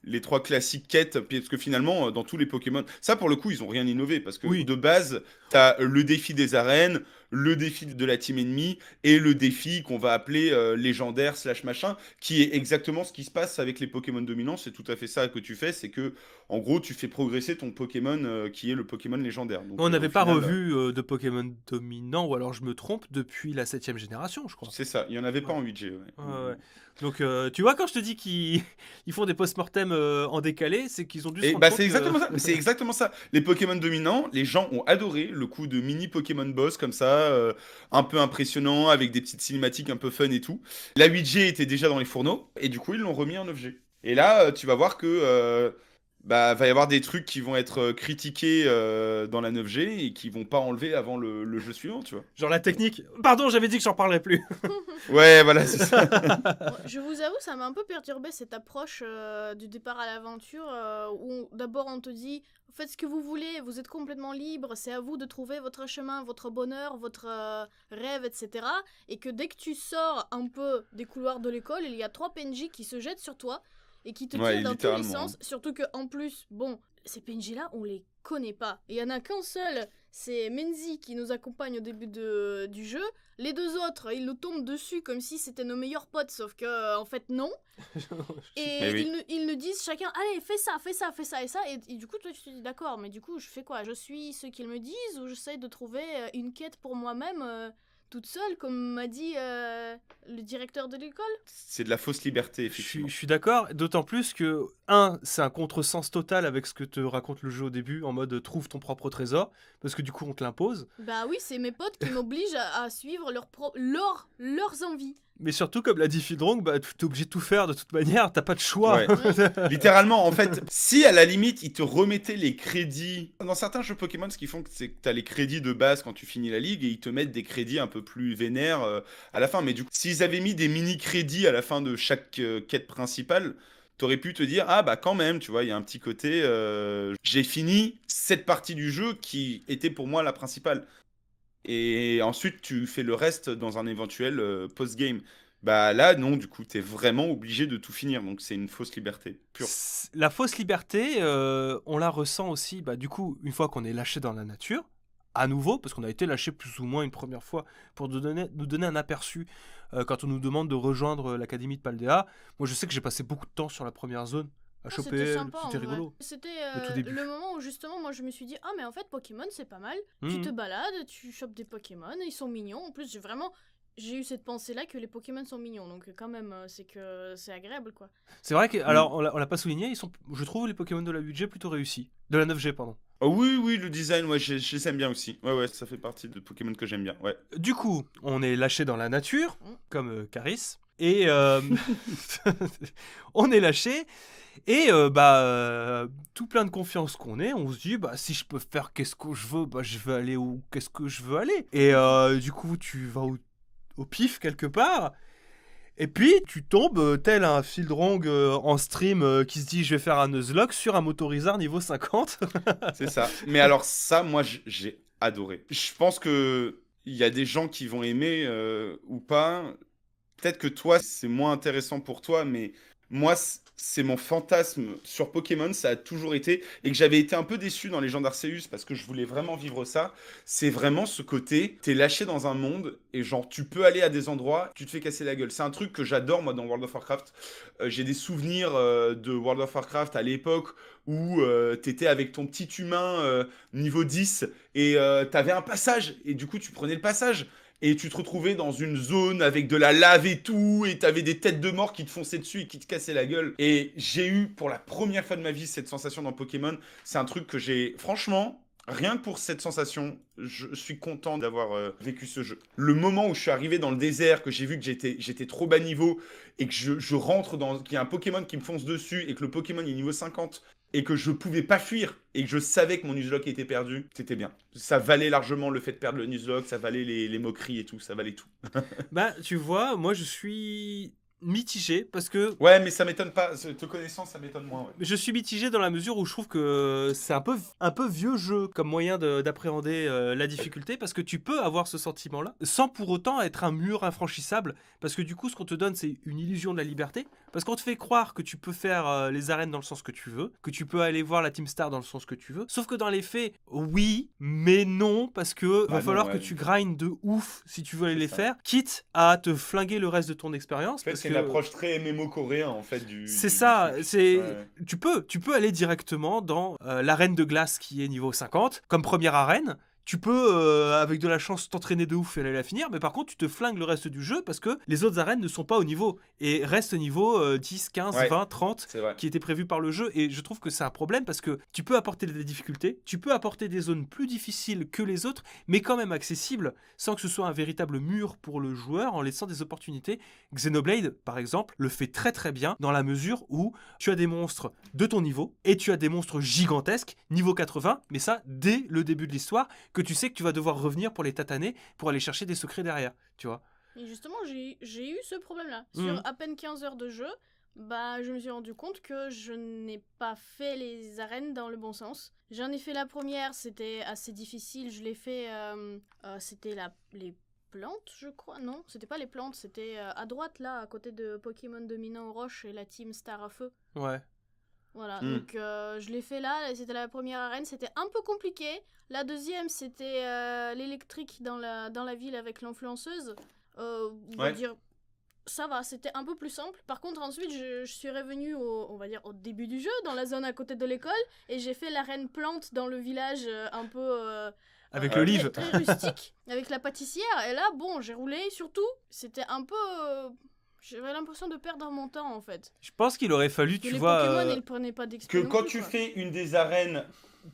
les 3 classiques quêtes, parce que finalement, dans tous les Pokémon, ça pour le coup, ils ont rien innové, parce que Oui. de base, t'as le défi des arènes, le défi de la team ennemie, et le défi qu'on va appeler légendaire / machin, qui est exactement ce qui se passe avec les Pokémon dominants. C'est tout à fait ça que tu fais, c'est que, en gros, tu fais progresser ton Pokémon qui est le Pokémon légendaire. Donc, On n'avait au pas final, revu de Pokémon dominant, ou alors je me trompe, depuis la 7ème génération, je crois. c'est ça, il n'y en avait pas Ouais. en 8G. Ouais. Ouais. Donc, tu vois, quand je te dis qu'ils ils font des post-mortem en décalé, c'est qu'ils ont dû se Et rendre compte c'est exactement ça. C'est exactement ça. Les Pokémon dominants, les gens ont adoré le coup de mini Pokémon boss comme ça, un peu impressionnant, avec des petites cinématiques un peu fun et tout. La 8G était déjà dans les fourneaux, et du coup, ils l'ont remis en 9G. Et là, tu vas voir que va y avoir des trucs qui vont être critiqués dans la 9G et qui vont pas enlever avant le jeu suivant, tu vois. Genre la technique. Pardon, j'avais dit que j'en parlerais plus. Ouais, voilà, c'est ça. Bon, je vous avoue, ça m'a un peu perturbé cette approche du départ à l'aventure où d'abord on te dit faites ce que vous voulez, vous êtes complètement libre, c'est à vous de trouver votre chemin, votre bonheur, votre rêve, etc. Et que dès que tu sors un peu des couloirs de l'école, il y a 3 PNJ qui se jettent sur toi et qui te Ouais, tirent dans tous les littéralement, sens. Surtout qu'en plus, bon, ces PNJ-là, on les connaît pas. Et il y en a qu'un seul, c'est Menzi qui nous accompagne au début du jeu. Les 2 autres, ils nous tombent dessus comme si c'était nos meilleurs potes, sauf que en fait non. Et Mais oui. ils nous disent chacun, allez, fais ça et ça. Et du coup, toi, tu te dis, d'accord, mais du coup, je fais quoi? Je suis ce qu'ils me disent ou j'essaie de trouver une quête pour moi-même toute seule, comme m'a dit le directeur de l'école. C'est de la fausse liberté, Je effectivement. suis d'accord, d'autant plus que, c'est un contresens total avec ce que te raconte le jeu au début, en mode trouve ton propre trésor, parce que du coup on te l'impose. Bah oui, c'est mes potes qui m'obligent à suivre leurs envies. Mais surtout, comme l'a dit Fidrong, bah, t'es obligé de tout faire de toute manière, t'as pas de choix. Ouais. Littéralement, en fait, si à la limite, ils te remettaient les crédits. Dans certains jeux Pokémon, ce qu'ils font, c'est que t'as les crédits de base quand tu finis la ligue et ils te mettent des crédits un peu plus vénères à la fin. Mais du coup, s'ils avaient mis des mini-crédits à la fin de chaque quête principale, t'aurais pu te dire, ah bah quand même, tu vois, il y a un petit côté. J'ai fini cette partie du jeu qui était pour moi la principale. Et ensuite, tu fais le reste dans un éventuel post-game. Bah là, non, du coup, t'es vraiment obligé de tout finir. Donc c'est une fausse liberté pure. La fausse liberté, on la ressent aussi, bah, du coup, une fois qu'on est lâché dans la nature, à nouveau, parce qu'on a été lâché plus ou moins une première fois pour nous donner un aperçu quand on nous demande de rejoindre l'Académie de Paldea. Moi, je sais que j'ai passé beaucoup de temps sur la première zone à choper C'était elle, sympa, en c'était vrai. rigolo. C'était au tout début. le moment où justement moi je me suis dit ah mais en fait Pokémon c'est pas mal. Tu Mhm. te balades, tu chopes des Pokémon, ils sont mignons. En plus j'ai eu cette pensée là que les Pokémon sont mignons donc quand même c'est que c'est agréable quoi. C'est vrai que, alors, on l'a pas souligné, je trouve les Pokémon de la 8G plutôt réussis. De la 9G, pardon. Oh oui, oui, le design, ouais, je les aime bien aussi. Ouais, ouais, ça fait partie de Pokémon que j'aime bien, ouais. Du coup, on est lâché dans la nature, Mm. comme Caris, et on est lâché, et tout plein de confiance qu'on est, on se dit, bah si je peux faire qu'est-ce que je veux, bah je vais aller où qu'est-ce que je veux aller. Et du coup, tu vas au pif quelque part, et puis tu tombes tel un Fildrong en stream qui se dit, je vais faire un Nuzlocke sur un Motorizard niveau 50. C'est ça. Mais alors ça, moi, j'ai adoré. Je pense que il y a des gens qui vont aimer ou pas. Peut-être que toi, c'est moins intéressant pour toi, mais moi, c'est mon fantasme sur Pokémon, ça a toujours été, et que j'avais été un peu déçu dans Légende Arceus parce que je voulais vraiment vivre ça. C'est vraiment ce côté, t'es lâché dans un monde et genre tu peux aller à des endroits, tu te fais casser la gueule. C'est un truc que j'adore moi dans World of Warcraft. J'ai des souvenirs de World of Warcraft à l'époque où t'étais avec ton petit humain niveau 10 et t'avais un passage et du coup tu prenais le passage. Et tu te retrouvais dans une zone avec de la lave et tout, et t'avais des têtes de mort qui te fonçaient dessus et qui te cassaient la gueule. Et j'ai eu pour la première fois de ma vie cette sensation dans Pokémon. C'est un truc que j'ai, franchement, rien que pour cette sensation, je suis content d'avoir vécu ce jeu. Le moment où je suis arrivé dans le désert, que j'ai vu que j'étais trop bas niveau, et que je rentre dans, qu'il y a un Pokémon qui me fonce dessus, et que le Pokémon est niveau 50, et que je pouvais pas fuir, et que je savais que mon Nuzlocke était perdu, c'était bien. Ça valait largement le fait de perdre le Nuzlocke, ça valait les moqueries et tout, ça valait tout. Bah, tu vois, moi je suis mitigé parce que Ouais, mais ça m'étonne pas, te connaissant, ça m'étonne moins, ouais. je suis mitigé dans la mesure où je trouve que c'est un peu vieux jeu comme moyen d'appréhender la difficulté, parce que tu peux avoir ce sentiment-là sans pour autant être un mur infranchissable, parce que du coup ce qu'on te donne c'est une illusion de la liberté, parce qu'on te fait croire que tu peux faire les arènes dans le sens que tu veux, que tu peux aller voir la Team Star dans le sens que tu veux, sauf que dans les faits, oui, mais non, parce que va non, falloir ouais. que tu grindes de ouf si tu veux aller C'est les ça. faire, quitte à te flinguer le reste de ton expérience. En fait, parce c'est que une approche très MMO coréen, en fait, c'est du ça, truc. c'est Ouais. tu peux aller directement dans l'arène de glace qui est niveau 50 comme première arène. Tu peux, avec de la chance, t'entraîner de ouf et aller la finir, mais par contre, tu te flingues le reste du jeu parce que les autres arènes ne sont pas au niveau et restent au niveau 10, 15, Ouais. 20, 30 C'est vrai. qui était prévu par le jeu. Et je trouve que c'est un problème parce que tu peux apporter des difficultés, tu peux apporter des zones plus difficiles que les autres, mais quand même accessibles sans que ce soit un véritable mur pour le joueur, en laissant des opportunités. Xenoblade, par exemple, le fait très très bien dans la mesure où tu as des monstres de ton niveau et tu as des monstres gigantesques, niveau 80, mais ça dès le début de l'histoire, que tu sais que tu vas devoir revenir pour les tataner, pour aller chercher des secrets derrière, tu vois. Et justement j'ai eu ce problème là. Mhm. Sur à peine 15 heures de jeu, bah je me suis rendu compte que je n'ai pas fait les arènes dans le bon sens. J'en ai fait la première, c'était assez difficile, je l'ai fait c'était les plantes, je crois. Non, c'était pas les plantes, c'était à droite là, à côté de Pokémon dominant aux roches et la team Star à feu. Ouais. Voilà, Mm. donc je l'ai fait là, c'était la première arène, c'était un peu compliqué. La deuxième, c'était l'électrique dans la ville avec l'influenceuse. On va Ouais. dire, ça va, c'était un peu plus simple. Par contre, ensuite, je suis revenue on va dire, au début du jeu, dans la zone à côté de l'école, et j'ai fait l'arène plante dans le village un peu Avec Ouais. l'olive. très rustique, avec la pâtissière. Et là, bon, j'ai roulé, surtout, c'était un peu... j'avais l'impression de perdre mon temps, en fait. Je pense qu'il aurait fallu, Que tu les vois... Pokémon, ils prenaient pas d'XP Que non quand plus, tu quoi. fais une des arènes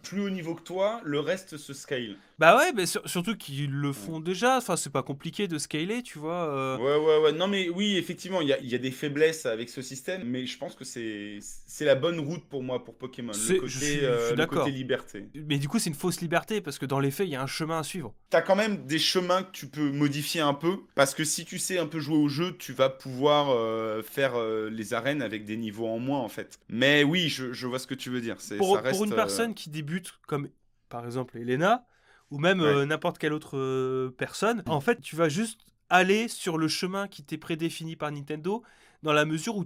plus haut niveau que toi, le reste se scale. Bah ouais, mais surtout qu'ils le font déjà. Enfin, c'est pas compliqué de scaler, tu vois. Ouais. Non, mais oui, effectivement, il y a des faiblesses avec ce système, mais je pense que c'est la bonne route pour moi, pour Pokémon. Je suis Le d'accord. côté liberté. Mais du coup, c'est une fausse liberté parce que dans les faits, il y a un chemin à suivre. T'as quand même des chemins que tu peux modifier un peu, parce que si tu sais un peu jouer au jeu, tu vas pouvoir faire les arènes avec des niveaux en moins, en fait. Mais oui, je vois ce que tu veux dire. Ça Pour reste, une personne qui débute, comme par exemple Elena, ou même Ouais. n'importe quelle autre personne, en fait, tu vas juste aller sur le chemin qui t'est prédéfini par Nintendo, dans la mesure où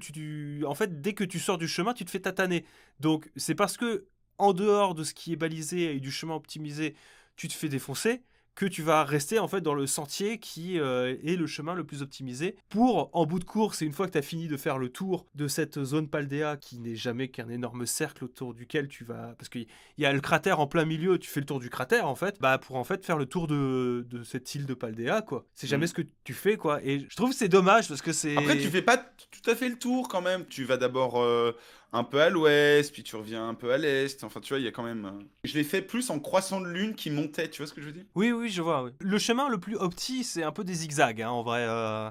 en fait, dès que tu sors du chemin, tu te fais tataner. Donc, c'est parce que, en dehors de ce qui est balisé et du chemin optimisé, tu te fais défoncer, que tu vas rester en fait dans le sentier qui est le chemin le plus optimisé pour, en bout de course, et une fois que tu as fini de faire le tour de cette zone Paldea qui n'est jamais qu'un énorme cercle autour duquel tu vas... Parce qu'il y a le cratère en plein milieu, tu fais le tour du cratère en fait, bah pour en fait faire le tour de cette île de Paldea, quoi. C'est jamais ce que tu fais, quoi. Et je trouve que c'est dommage parce que c'est... Après, tu fais pas tout à fait le tour quand même. Tu vas d'abord un peu à l'ouest, puis tu reviens un peu à l'est. Enfin, tu vois, il y a quand même. Je l'ai fait plus en croissant de lune qui montait. Tu vois ce que je veux dire? Oui, je vois. Oui. Le chemin le plus opti, c'est un peu des zigzags, hein, en vrai.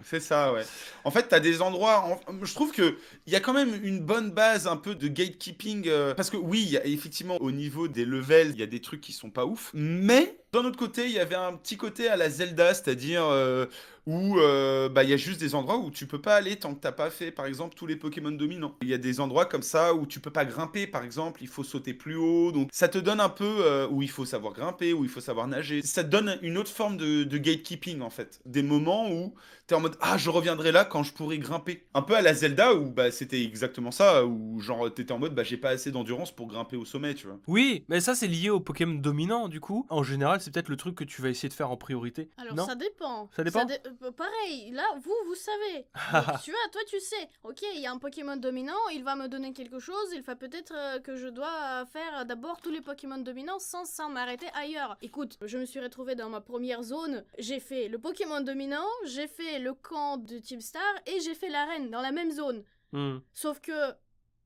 C'est ça, ouais. En fait, t'as des endroits. Je trouve que il y a quand même une bonne base un peu de gatekeeping. Parce que oui, il y a, effectivement, au niveau des levels, il y a des trucs qui sont pas ouf. Mais d'un autre côté, il y avait un petit côté à la Zelda, c'est-à-dire où bah, il y a juste des endroits où tu peux pas aller tant que t'as pas fait, par exemple, tous les Pokémon dominants. Il y a des endroits comme ça où tu peux pas grimper, par exemple, il faut sauter plus haut. Donc ça te donne un peu où il faut savoir grimper, où il faut savoir nager. Ça te donne une autre forme de gatekeeping, en fait. Des moments où t'es en mode ah, je reviendrai là quand je pourrai grimper. Un peu à la Zelda où bah, c'était exactement ça, où genre t'étais en mode bah, j'ai pas assez d'endurance pour grimper au sommet, tu vois. Oui, mais ça c'est lié aux Pokémon dominants du coup. En général, c'est peut-être le truc que tu vas essayer de faire en priorité. Alors non ça dépend. Ça dépend Pareil, là, vous savez. Donc, tu vois, toi tu sais. Ok, il y a un Pokémon dominant, il va me donner quelque chose, il va peut-être que je dois faire d'abord tous les Pokémon dominants sans m'arrêter ailleurs. Écoute, je me suis retrouvée dans ma première zone, j'ai fait le Pokémon dominant, j'ai fait le camp de Team Star et j'ai fait l'arène dans la même zone. Hmm. Sauf que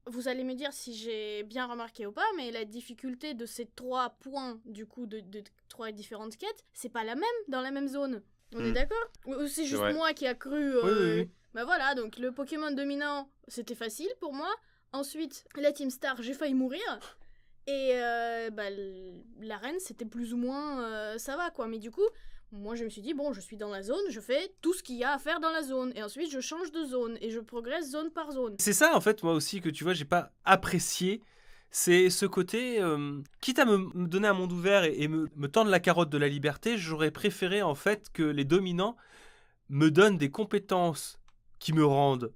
vous allez me dire si j'ai bien remarqué ou pas, mais la difficulté de ces 3 points, du coup, de 3 différentes quêtes, c'est pas la même dans la même zone. On est d'accord? Ou c'est juste vrai. moi qui a cru... Oui. Bah voilà, donc le Pokémon dominant, c'était facile pour moi. Ensuite, la Team Star, j'ai failli mourir. Et l'arène, c'était plus ou moins... ça va, quoi. Mais du coup... Moi, je me suis dit, bon, je suis dans la zone, je fais tout ce qu'il y a à faire dans la zone. Et ensuite, je change de zone et je progresse zone par zone. C'est ça en fait, moi aussi, que tu vois, j'ai pas apprécié. C'est ce côté, quitte à me donner un monde ouvert et me tendre la carotte de la liberté, j'aurais préféré en fait que les dominants me donnent des compétences qui me rendent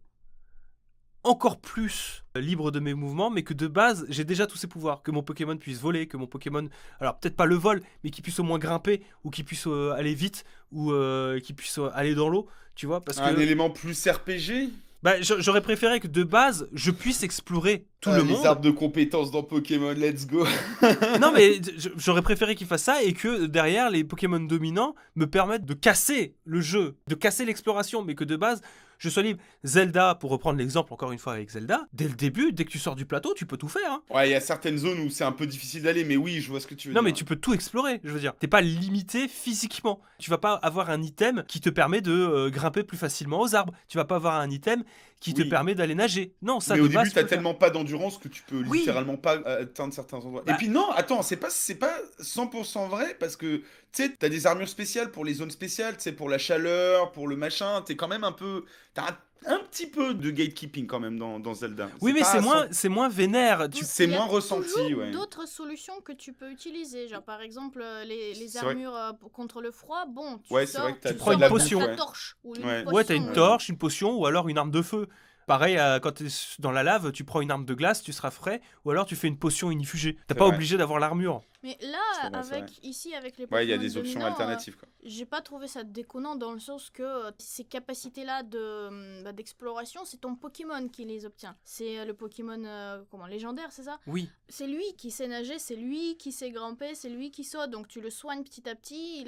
encore plus libre de mes mouvements, mais que de base, j'ai déjà tous ces pouvoirs. Que mon Pokémon puisse voler, que mon Pokémon, alors peut-être pas le vol, mais qu'il puisse au moins grimper, ou qu'il puisse aller vite, ou qu'il puisse aller dans l'eau, tu vois, parce Un que... élément plus RPG? Bah, j'aurais préféré que de base, je puisse explorer tout le Les monde. arbres de compétences dans Pokémon, let's go. Non, mais j'aurais préféré qu'il fasse ça et que derrière, les Pokémon dominants me permettent de casser le jeu, de casser l'exploration, mais que de base, je sois libre. Zelda, pour reprendre l'exemple encore une fois avec Zelda, dès le début, dès que tu sors du plateau, tu peux tout faire. Hein. Ouais, il y a certaines zones où c'est un peu difficile d'aller, mais oui, je vois ce que tu veux Non, dire. mais tu peux tout explorer, je veux dire. T'es pas limité physiquement. Tu vas pas avoir un item qui te permet de grimper plus facilement aux arbres. Tu vas pas avoir un item qui te Oui. permet d'aller nager. Non, ça Mais de au début, base, tu t'as peux le faire. tellement pas d'endurance que tu peux Oui. littéralement pas atteindre certains endroits. Bah. Et puis non, attends, c'est pas 100% vrai parce que tu sais, t'as des armures spéciales pour les zones spéciales, tu sais, pour la chaleur, pour le machin. T'es quand même un peu, t'as un petit peu de gatekeeping quand même dans Zelda. Oui, mais pas c'est à moins, 100%. c'est moins vénère. C'est Il y a moins ressenti, toujours ouais. d'autres solutions que tu peux utiliser, genre par exemple les C'est vrai. armures contre le froid. Bon, tu Ouais, c'est sors, vrai que t'as tu prends sors une avec potion. ta Ouais. torche ou une Ouais. potion. Ouais, t'as une torche, une potion ou alors une arme de feu. Pareil, quand t'es dans la lave, tu prends une arme de glace, tu seras frais, ou alors tu fais une potion inifugée. T'es C'est pas vrai. obligé d'avoir l'armure. Mais là, C'est vrai, c'est vrai. ici, avec les Ouais, il y a Pokémon des options dominants, alternatives, quoi. j'ai pas trouvé ça déconnant dans le sens que ces capacités-là d'exploration, c'est ton Pokémon qui les obtient. C'est le Pokémon légendaire, c'est ça? Oui. C'est lui qui sait nager, c'est lui qui sait grimper, c'est lui qui saute. Donc tu le soignes petit à petit,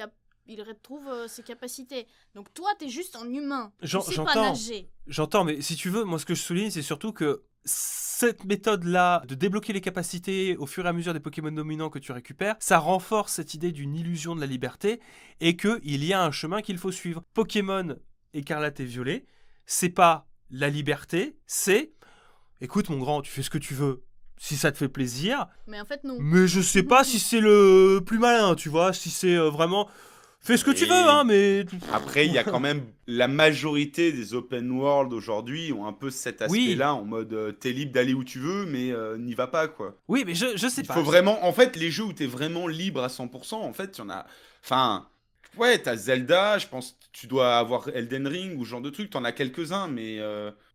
il retrouve ses capacités. Donc toi, t'es juste un humain. Tu sais pas J'entends. nager. J'entends, mais si tu veux, moi ce que je souligne, c'est surtout que cette méthode-là de débloquer les capacités au fur et à mesure des Pokémon dominants que tu récupères, ça renforce cette idée d'une illusion de la liberté et qu'il y a un chemin qu'il faut suivre. Pokémon Écarlate et Violet, c'est pas la liberté, c'est écoute mon grand, tu fais ce que tu veux si ça te fait plaisir, Mais en fait, non. mais je sais pas si c'est le plus malin, tu vois, si c'est vraiment fais ce que tu Et veux, hein, mais Après, il y a quand même la majorité des open world aujourd'hui ont un peu cet aspect-là en mode t'es libre d'aller où tu veux, mais n'y va pas, quoi. oui, mais je sais Il pas. faut vraiment, en fait, les jeux où t'es vraiment libre à 100%, en fait, il y en a. Enfin, ouais, t'as Zelda, je pense que tu dois avoir Elden Ring ou ce genre de truc, t'en as quelques-uns, mais.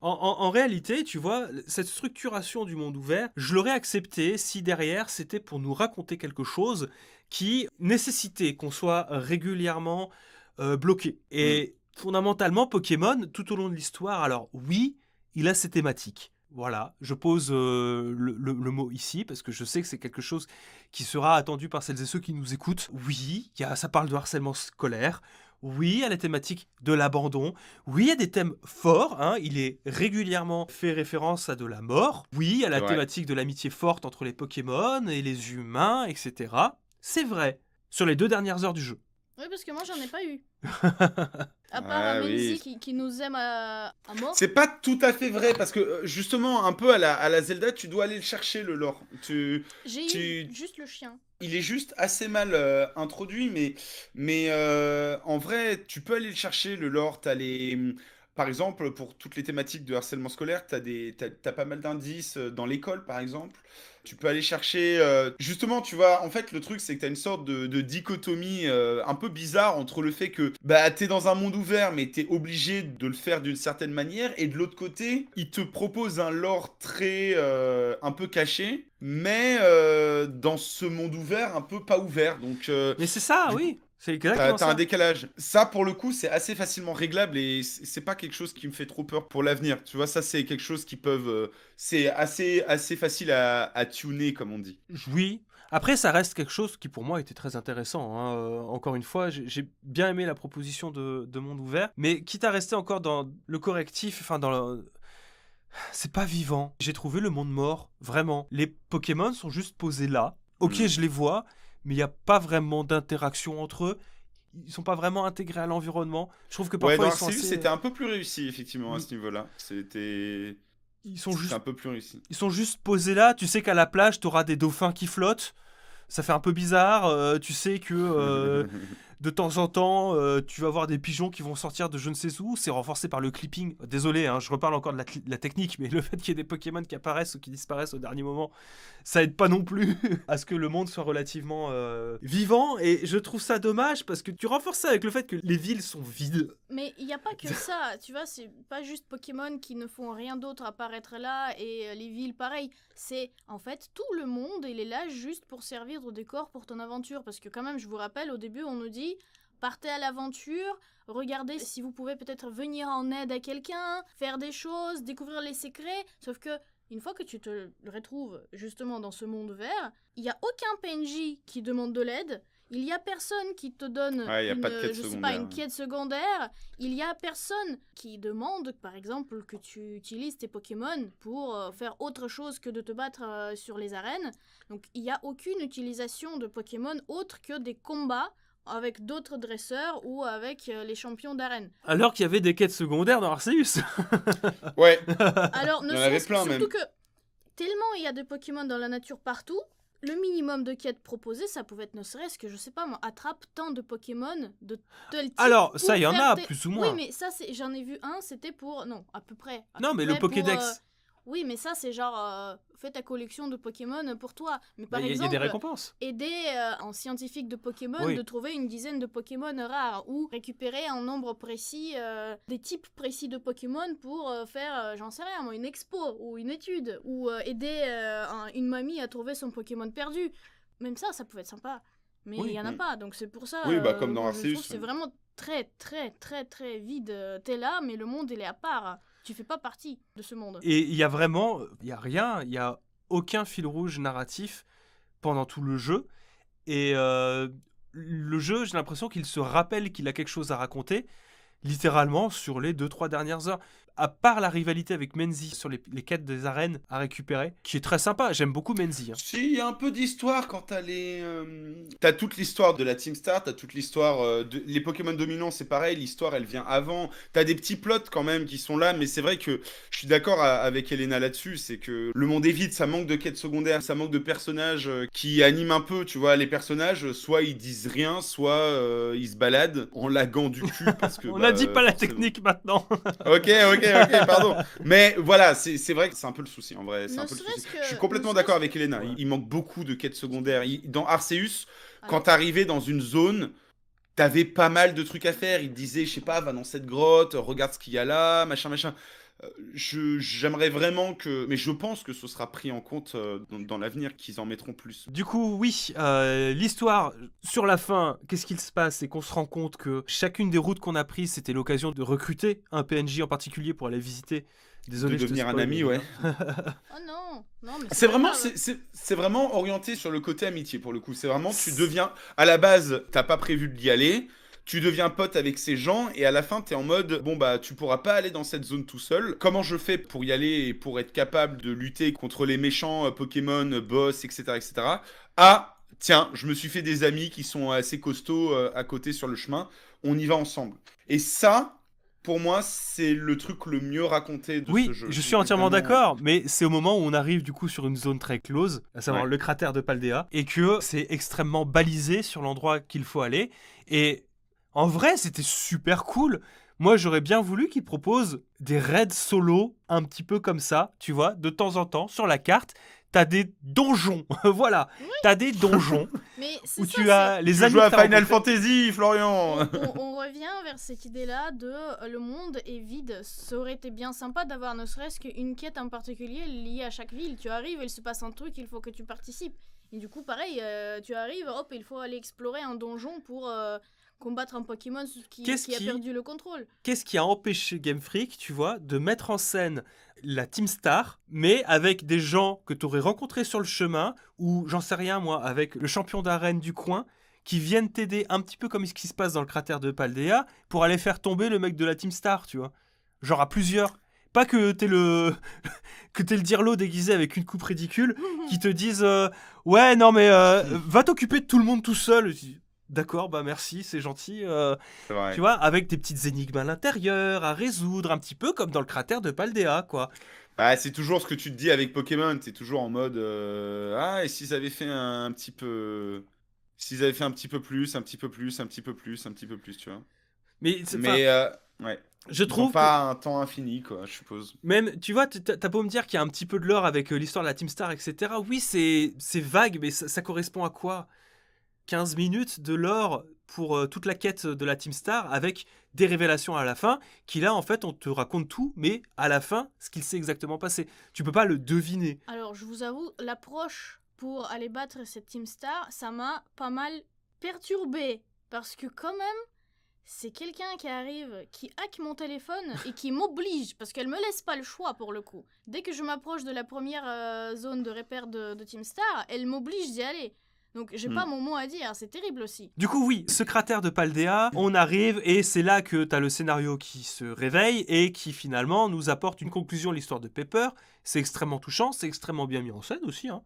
En réalité, tu vois, cette structuration du monde ouvert, je l'aurais accepté si derrière c'était pour nous raconter quelque chose qui nécessitait qu'on soit régulièrement bloqué. Et fondamentalement, Pokémon, tout au long de l'histoire, alors oui, il a ses thématiques. Voilà, je pose le mot ici parce que je sais que c'est quelque chose qui sera attendu par celles et ceux qui nous écoutent. Oui, ça parle de harcèlement scolaire. Oui, il y a la thématique de l'abandon. Oui, il y a des thèmes forts. Hein. Il est régulièrement fait référence à de la mort. Oui, il y a la C'est vrai. thématique de l'amitié forte entre les Pokémon et les humains, etc. C'est vrai. Sur les 2 dernières heures du jeu. Oui, parce que moi, j'en ai pas eu. À part Ah, Amenzi oui. qui nous aime à mort. C'est pas tout à fait vrai parce que justement, un peu à la Zelda, tu dois aller le chercher le lore. J'ai tu- eu juste le chien. Il est juste assez mal introduit, mais en vrai, tu peux aller le chercher, le lore. Par exemple, pour toutes les thématiques de harcèlement scolaire, t'as pas mal d'indices dans l'école, par exemple. Tu peux aller chercher. Justement, tu vois, en fait, le truc, c'est que t'as une sorte de dichotomie un peu bizarre entre le fait que bah, t'es dans un monde ouvert, mais t'es obligé de le faire d'une certaine manière, et de l'autre côté, il te propose un lore très un peu caché, mais dans ce monde ouvert, un peu pas ouvert. Donc, Mais c'est ça, du coup, oui. C'est exactement t'as un ça. décalage. Ça, pour le coup, c'est assez facilement réglable et c'est pas quelque chose qui me fait trop peur pour l'avenir. Tu vois, ça, c'est quelque chose qui peuvent. C'est assez facile à tuner, comme on dit. Oui. Après, ça reste quelque chose qui pour moi était très intéressant. Hein. Encore une fois, j'ai bien aimé la proposition de monde ouvert, mais quitte à rester encore dans le correctif, enfin c'est pas vivant. J'ai trouvé le monde mort, vraiment. Les Pokémon sont juste posés là. Ok, Mm. je les vois, mais il n'y a pas vraiment d'interaction entre eux. Ils sont pas vraiment intégrés à l'environnement. Je trouve que Ouais, parfois dans ils sont Arceus, assez... c'était un peu plus réussi, effectivement, à Mm. ce niveau-là. C'était Ils sont c'était juste un peu plus réussi. Ils sont juste posés là. Tu sais qu'à la plage, tu auras des dauphins qui flottent. Ça fait un peu bizarre. Tu sais que de temps en temps, tu vas voir des pigeons qui vont sortir de je ne sais où. C'est renforcé par le clipping. Désolé, hein, je reparle encore de la technique, mais le fait qu'il y ait des Pokémon qui apparaissent ou qui disparaissent au dernier moment, ça aide pas non plus à ce que le monde soit relativement vivant. Et je trouve ça dommage parce que tu renforces ça avec le fait que les villes sont vides. Mais il n'y a pas que ça, tu vois, c'est pas juste Pokémon qui ne font rien d'autre à part être là et les villes pareil. C'est en fait tout le monde, il est là juste pour servir de décor pour ton aventure. Parce que quand même, je vous rappelle, au début on nous dit partez à l'aventure, regardez si vous pouvez peut-être venir en aide à quelqu'un, faire des choses, découvrir les secrets. Sauf que une fois que tu te retrouves justement dans ce monde vert, il n'y a aucun PNJ qui demande de l'aide. Il y a personne qui te donne Ouais, y a pas de quête je sais pas, secondaire. une quête secondaire. Il y a personne qui demande, par exemple, que tu utilises tes Pokémon pour faire autre chose que de te battre sur les arènes. Donc il n'y a aucune utilisation de Pokémon autre que des combats avec d'autres dresseurs ou avec les champions d'arène. Alors qu'il y avait des quêtes secondaires dans Arceus. Ouais, Alors, ne Il y en avait serait-ce plein, surtout même. que tellement il y a de Pokémon dans la nature partout, le minimum de quêtes proposées, ça pouvait être ne serait-ce que, je sais pas moi, attrape tant de Pokémon de tel type. Alors, ça, pour il y en faire a, des- plus ou moins. Oui, mais ça, j'en ai vu un, c'était pour... Non, à peu près. Non, mais le Pour, Pokédex. Oui, mais ça, c'est genre, fais ta collection de Pokémon pour toi. Mais par Il y a exemple, des récompenses. aider un scientifique de Pokémon Oui. de trouver une dizaine de Pokémon rares ou récupérer un nombre précis, des types précis de Pokémon pour faire, j'en sais rien, moi, une expo ou une étude ou aider une mamie à trouver son Pokémon perdu. Même ça pouvait être sympa. Mais il Oui. y en a pas, donc c'est pour ça Oui, bah, comme dans que je Arceus, trouve que c'est vraiment très, très, très, très vide. T'es là, mais le monde, il est à part. Tu fais pas partie de ce monde. Et il y a vraiment, il y a rien, il y a aucun fil rouge narratif pendant tout le jeu. Et le jeu, j'ai l'impression qu'il se rappelle qu'il a quelque chose à raconter, littéralement sur les 2-3 dernières heures. À part la rivalité avec Menzi sur les quêtes des arènes à récupérer, qui est très sympa. J'aime beaucoup Menzi. Si, il y a un peu d'histoire quand t'as T'as toute l'histoire de la Team Star, t'as toute l'histoire... Les Pokémon dominants, c'est pareil, l'histoire, elle vient avant. T'as des petits plots quand même qui sont là, mais c'est vrai que je suis d'accord avec Elena là-dessus, c'est que le monde est vide, ça manque de quêtes secondaires, ça manque de personnages qui animent un peu, tu vois. Les personnages, soit ils disent rien, soit ils se baladent en laguant du cul, parce que... On n'a dit pas la forcément. technique maintenant. Ok, pardon. Mais voilà, c'est vrai que c'est un peu le souci, en vrai. C'est Ne un peu le souci. serait-ce que- Je suis complètement ne serait-ce d'accord que- avec Elena. Ouais. Il manque beaucoup de quêtes secondaires. Dans Arceus, quand Alors, t'arrivais dans une zone, t'avais pas mal de trucs à faire. Il te disait, je sais pas, va dans cette grotte, regarde ce qu'il y a là, machin, machin. J'aimerais vraiment que... Mais je pense que ce sera pris en compte dans l'avenir, qu'ils en mettront plus. Du coup, oui, l'histoire, sur la fin, qu'est-ce qu'il se passe? C'est qu'on se rend compte que chacune des routes qu'on a prises, c'était l'occasion de recruter un PNJ en particulier pour aller visiter. Désolé, De je te devenir un spoil, ami, ouais. Elena. Oh non, non, mais C'est pas vraiment, grave. c'est vraiment orienté sur le côté amitié pour le coup. C'est vraiment, tu deviens, à la base, t'as pas prévu d'y aller, tu deviens pote avec ces gens et à la fin, t'es en mode, bon bah, tu pourras pas aller dans cette zone tout seul. Comment je fais pour y aller et pour être capable de lutter contre les méchants Pokémon, boss, etc., etc. Ah, tiens, je me suis fait des amis qui sont assez costauds à côté sur le chemin. On y va ensemble. Et ça, pour moi, c'est le truc le mieux raconté de ce Oui, jeu. je suis C'est entièrement vraiment- d'accord, mais c'est au moment où on arrive du coup sur une zone très close, à savoir Ouais. le cratère de Paldea, et que c'est extrêmement balisé sur l'endroit qu'il faut aller. Et en vrai, c'était super cool. Moi, j'aurais bien voulu qu'ils proposent des raids solo, un petit peu comme ça, tu vois, de temps en temps, sur la carte. T'as des donjons, voilà, t'as des donjons Mais c'est où ça, tu as les Tu amis joues que à t'as Final rencontrés. Fantasy, Florian. on revient vers cette idée-là de le monde est vide. Ça aurait été bien sympa d'avoir ne serait-ce qu'une quête en particulier liée à chaque ville. Tu arrives, il se passe un truc, il faut que tu participes. Et du coup, pareil, tu arrives, hop, il faut aller explorer un donjon pour combattre un Pokémon qui a perdu le contrôle. Qu'est-ce qui a empêché Game Freak, tu vois, de mettre en scène la Team Star, mais avec des gens que tu aurais rencontrés sur le chemin, ou j'en sais rien moi, avec le champion d'arène du coin, qui viennent t'aider un petit peu comme ce qui se passe dans le cratère de Paldea, pour aller faire tomber le mec de la Team Star, tu vois. Genre à plusieurs. Pas que t'es le que t'es le dirlo déguisé avec une coupe ridicule, qui te disent ouais non mais va t'occuper de tout le monde tout seul. Je dis, d'accord, bah merci, c'est gentil. C'est vrai. Tu vois, avec des petites énigmes à l'intérieur à résoudre, un petit peu comme dans le cratère de Paldea, quoi. Bah, c'est toujours ce que tu te dis avec Pokémon. T'es toujours en mode ah, et s'ils avaient fait un petit peu. S'ils avaient fait un petit peu plus, un petit peu plus, un petit peu plus, un petit peu plus, tu vois. Mais, Mais ouais. je Ils ont trouve pas un temps infini, quoi, je suppose. même, tu vois, t'as beau me dire qu'il y a un petit peu de lore avec l'histoire de la Team Star, etc. Oui, c'est vague, mais ça correspond à quoi? 15 minutes de lore pour toute la quête de la Team Star avec des révélations à la fin qui là en fait on te raconte tout mais à la fin ce qu'il s'est exactement passé. Tu peux pas le deviner. Alors, je vous avoue, l'approche pour aller battre cette Team Star, ça m'a pas mal perturbée. Parce que quand même, c'est quelqu'un qui arrive, qui hack mon téléphone et qui m'oblige, parce qu'elle me laisse pas le choix pour le coup. Dès que je m'approche de la première zone de repère de Team Star, elle m'oblige d'y aller. Donc j'ai pas mon mot à dire, c'est terrible aussi. Du coup oui, ce cratère de Paldea, on arrive et c'est là que t'as le scénario qui se réveille et qui finalement nous apporte une conclusion à l'histoire de Pepper. C'est extrêmement touchant, c'est extrêmement bien mis en scène aussi, hein.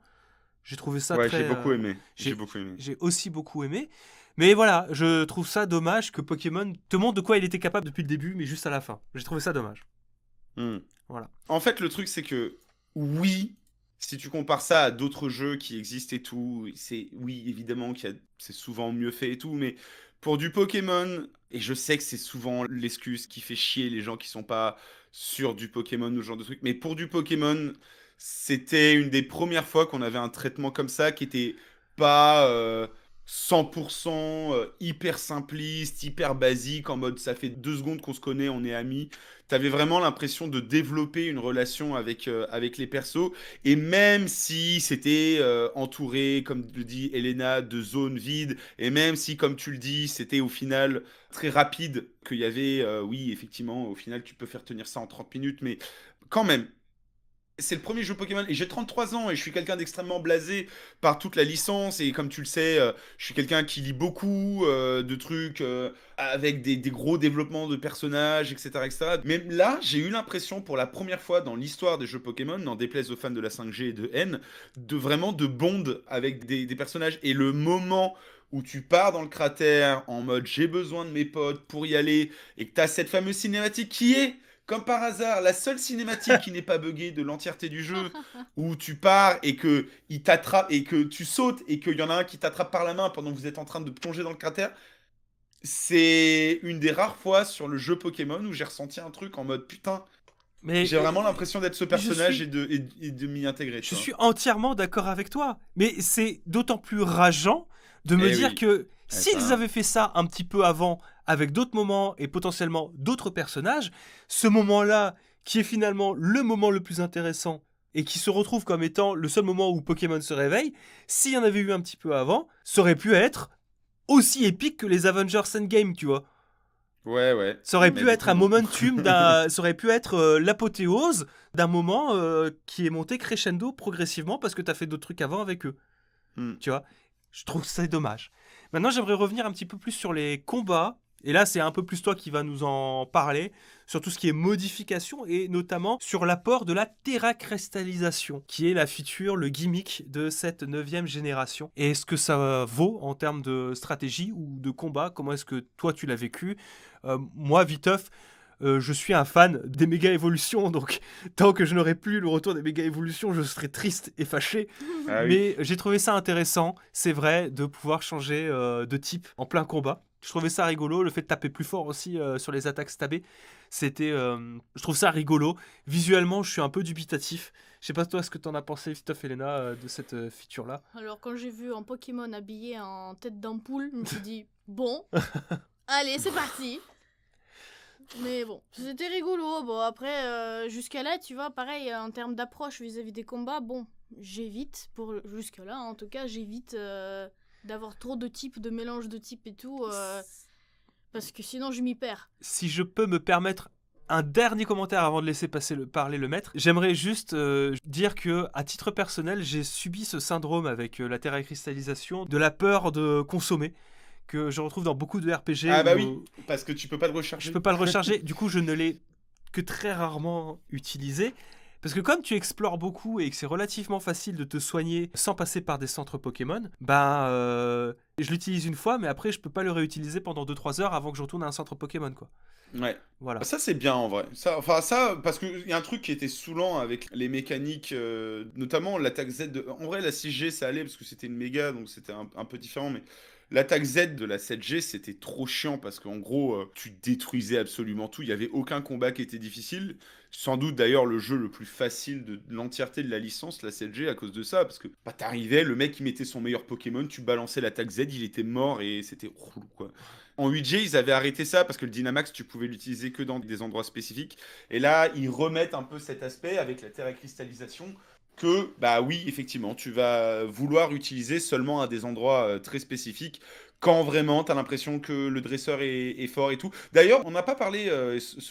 J'ai trouvé ça Ouais, très... j'ai beaucoup aimé. j'ai- J'ai beaucoup aimé. J'ai aussi beaucoup aimé. Mais voilà, je trouve ça dommage que Pokémon te montre de quoi il était capable depuis le début, mais juste à la fin. J'ai trouvé ça dommage. Hmm. Voilà. En fait, le truc, c'est que oui, si tu compares ça à d'autres jeux qui existent et tout, c'est oui, évidemment c'est souvent mieux fait et tout, mais pour du Pokémon, et je sais que c'est souvent l'excuse qui fait chier les gens qui sont pas sur du Pokémon ou ce genre de truc. Mais pour du Pokémon, c'était une des premières fois qu'on avait un traitement comme ça qui était pas 100% hyper simpliste, hyper basique, en mode ça fait 2 secondes qu'on se connaît, on est amis. T'avais vraiment l'impression de développer une relation avec les persos. Et même si c'était entouré, comme le dit Elena, de zones vides, et même si, comme tu le dis, c'était au final très rapide, qu'il y avait, oui, effectivement, au final, tu peux faire tenir ça en 30 minutes, mais quand même, c'est le premier jeu Pokémon et j'ai 33 ans et je suis quelqu'un d'extrêmement blasé par toute la licence et comme tu le sais, je suis quelqu'un qui lit beaucoup de trucs avec des gros développements de personnages, etc., etc. Mais là, j'ai eu l'impression pour la première fois dans l'histoire des jeux Pokémon, n'en déplaise aux fans de la 5G et de N, de vraiment de bond avec des personnages et le moment où tu pars dans le cratère en mode j'ai besoin de mes potes pour y aller et que tu as cette fameuse cinématique qui est comme par hasard, la seule cinématique qui n'est pas buggée de l'entièreté du jeu, où tu pars et que il t'attrape et que tu sautes et qu'il y en a un qui t'attrape par la main pendant que vous êtes en train de plonger dans le cratère, c'est une des rares fois sur le jeu Pokémon où j'ai ressenti un truc en mode putain, Mais j'ai vraiment l'impression d'être ce personnage suis- et de m'y intégrer. Tu je vois. suis entièrement d'accord avec toi. Mais c'est d'autant plus rageant de me Eh dire oui. que Eh, s'ils ça, avaient fait ça un petit peu avant, avec d'autres moments et potentiellement d'autres personnages, ce moment-là, qui est finalement le moment le plus intéressant et qui se retrouve comme étant le seul moment où Pokémon se réveille, s'il y en avait eu un petit peu avant, ça aurait pu être aussi épique que les Avengers Endgame, tu vois. ouais. Ça aurait Mais pu du être coup, un non. momentum, ça aurait pu être l'apothéose d'un moment qui est monté crescendo progressivement parce que tu as fait d'autres trucs avant avec eux. Hmm. Tu vois, je trouve que c'est dommage. Maintenant, j'aimerais revenir un petit peu plus sur les combats. Et là, c'est un peu plus toi qui va nous en parler, sur tout ce qui est modification et notamment sur l'apport de la terracristallisation, qui est la feature, le gimmick de cette 9e génération. Et ce que ça vaut en termes de stratégie ou de combat, comment est-ce que toi tu l'as vécu. Moi, Viteuf, je suis un fan des méga évolutions, donc tant que je n'aurai plus le retour des méga évolutions, je serai triste et fâché. Ah oui. Mais j'ai trouvé ça intéressant, c'est vrai, de pouvoir changer de type en plein combat. Je trouvais ça rigolo, le fait de taper plus fort aussi sur les attaques stabées. Je trouve ça rigolo. Visuellement, je suis un peu dubitatif. Je sais pas toi ce que t'en as pensé, Christophe et Elena, de cette feature-là. Alors, quand j'ai vu un Pokémon habillé en tête d'ampoule, je me suis dit, bon, allez, c'est parti. Mais bon, c'était rigolo. Bon, après, jusqu'à là, tu vois, pareil, en termes d'approche vis-à-vis des combats, bon, j'évite, jusque là, en tout cas, j'évite d'avoir trop de types, de mélange de types et tout, parce que sinon, je m'y perds. Si je peux me permettre un dernier commentaire avant de laisser parler le maître, j'aimerais juste dire que, à titre personnel, j'ai subi ce syndrome avec la terracristallisation, de la peur de consommer, que je retrouve dans beaucoup de RPG Ah bah où oui, parce que tu peux pas le recharger. je peux pas le recharger. Du coup, je ne l'ai que très rarement utilisé. Parce que comme tu explores beaucoup et que c'est relativement facile de te soigner sans passer par des centres Pokémon, je l'utilise une fois, mais après je peux pas le réutiliser pendant 2-3 heures avant que je retourne à un centre Pokémon, quoi. Ouais. Voilà. Ça c'est bien en vrai. Parce qu'il y a un truc qui était saoulant avec les mécaniques, notamment l'attaque Z. En vrai, la 6G ça allait parce que c'était une méga, donc c'était un peu différent, mais l'attaque Z de la 7G c'était trop chiant parce qu'en gros, tu détruisais absolument tout. Il n'y avait aucun combat qui était difficile. Sans doute d'ailleurs le jeu le plus facile de l'entièreté de la licence, la 7G, à cause de ça. Parce que t'arrivais, le mec il mettait son meilleur Pokémon, tu balançais l'attaque Z, il était mort et c'était relou quoi. En 8G, ils avaient arrêté ça parce que le Dynamax, tu pouvais l'utiliser que dans des endroits spécifiques. Et là, ils remettent un peu cet aspect avec la terracristallisation que, bah oui, effectivement, tu vas vouloir utiliser seulement à des endroits très spécifiques quand vraiment tu as l'impression que le dresseur est fort et tout. D'ailleurs, on n'a pas parlé,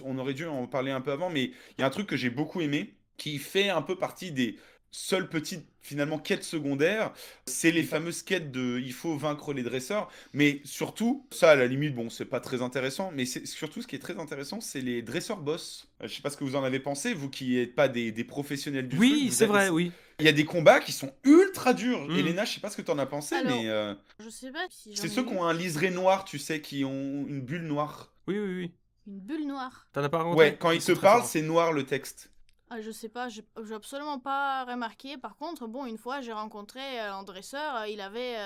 on aurait dû en parler un peu avant, mais il y a un truc que j'ai beaucoup aimé qui fait un peu partie des seules petites, finalement, quêtes secondaires. C'est les fameuses quêtes de il faut vaincre les dresseurs. Mais surtout, ça à la limite, bon, c'est pas très intéressant, mais c'est surtout ce qui est très intéressant, c'est les dresseurs boss. Je sais pas ce que vous en avez pensé, vous qui n'êtes pas des professionnels du truc. Oui, c'est vrai, oui. Il y a des combats qui sont ultra durs. Mm. Elena, je sais pas ce que t'en as pensé, Alors, mais je sais pas si j'en c'est ai ceux eu qui ont un liseré noir, tu sais, qui ont une bulle noire. Oui. une bulle noire. T'en as pas rencontré? Ouais, quand ils te sont très parlent, forts. c'est noir le texte. Ah, je sais pas, j'ai absolument pas remarqué. Par contre, bon, une fois, j'ai rencontré un dresseur, il avait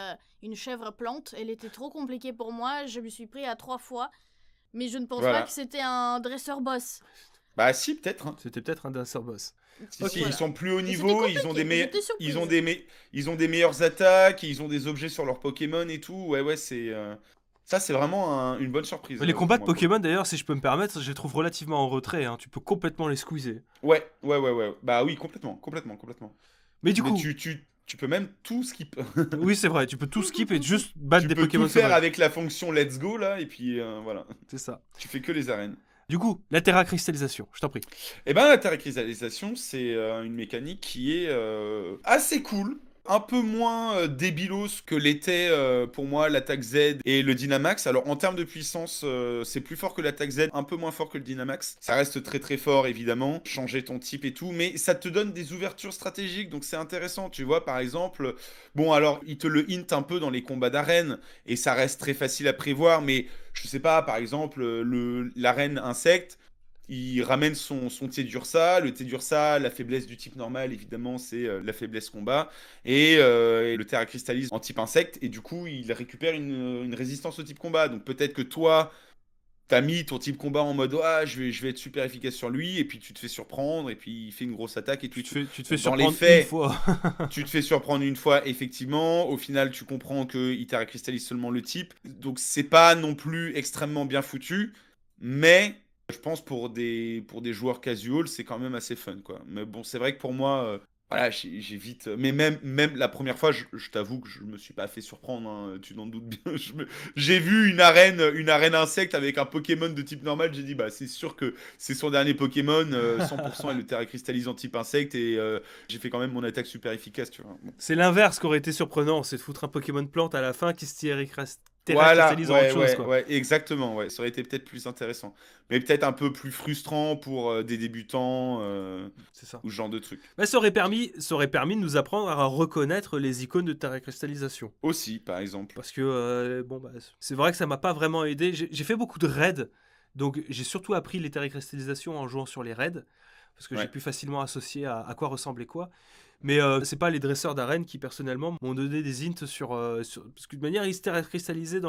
une chèvre plante, elle était trop compliquée pour moi, je me suis pris à 3 fois, mais je ne pense Voilà. pas que c'était un dresseur boss. Bah si, peut-être. Hein. C'était peut-être un Dancer Boss. Si, Ok. si, ils sont plus haut Mais c'était niveau, compliqué, j'étais surprise. ils ont des meilleures attaques, ils ont des objets sur leurs Pokémon et tout. Ouais, c'est ça, c'est vraiment une bonne surprise Mais les pour combats de moi, pour le Pokémon, d'ailleurs, si je peux me permettre, je les trouve relativement en retrait. Hein. Tu peux complètement les squeezer. coup. Ouais. Bah oui, complètement. Mais du Mais coup, tu peux même tout skip. oui, c'est vrai, tu peux tout skip et juste battre Tu des peux Pokémon tout faire sauvages. avec la fonction Let's Go là, et puis voilà. C'est ça. Tu fais que les arènes. Du coup, la Terra Cristallisation, je t'en prie. Et ben la terra-cristallisation, c'est une mécanique qui est assez cool. Un peu moins débilos que l'était pour moi l'attaque Z et le Dynamax. Alors en termes de puissance, c'est plus fort que l'attaque Z, un peu moins fort que le Dynamax. Ça reste très très fort évidemment, changer ton type et tout, mais ça te donne des ouvertures stratégiques, donc c'est intéressant. Tu vois par exemple, bon alors il te le hint un peu dans les combats d'arène et ça reste très facile à prévoir, mais je sais pas, par exemple l'arène insecte. Il ramène son Tedursa. Le Tedursa, la faiblesse du type normal, évidemment, c'est la faiblesse combat. Et le Terra cristallise en type insecte. Et du coup, il récupère une résistance au type combat. Donc peut-être que toi, t'as mis ton type combat en mode ah, je vais être super efficace sur lui. Et puis tu te fais surprendre. Et puis il fait une grosse attaque et tout. Tu te fais Dans les surprendre faits, une fois. tu te fais surprendre une fois, effectivement. Au final, tu comprends qu'il Terra cristallise seulement le type. Donc c'est pas non plus extrêmement bien foutu. Mais. Je pense pour des joueurs casual, c'est quand même assez fun, quoi. Mais bon, c'est vrai que pour moi, voilà, j'ai vite. Mais même la première fois, je t'avoue que je me suis pas fait surprendre, hein, tu t'en doutes bien. J'ai vu une arène insecte avec un Pokémon de type normal. J'ai dit, bah, c'est sûr que c'est son dernier Pokémon, 100% et le Terra cristallise en type insecte. Et j'ai fait quand même mon attaque super efficace, tu vois. Bon. C'est l'inverse qui aurait été surprenant, c'est de foutre un Pokémon plante à la fin qui se Terra Voilà, cristallise en autre chose, quoi. ouais, exactement, ouais. Ça aurait été peut-être plus intéressant. Mais peut-être un peu plus frustrant pour des débutants C'est ça. ou ce genre de truc. Mais ça aurait permis de nous apprendre à reconnaître les icônes de Terra cristallisation. Aussi, par exemple. Parce que, bon, bah, c'est vrai que ça m'a pas vraiment aidé. J'ai fait beaucoup de raids, donc j'ai surtout appris les Terra cristallisation en jouant sur les raids, parce que j'ai Ouais. pu facilement associer à quoi ressemblait quoi. Mais c'est pas les dresseurs d'arène qui personnellement m'ont donné des hints parce que de manière ils se cristallisaient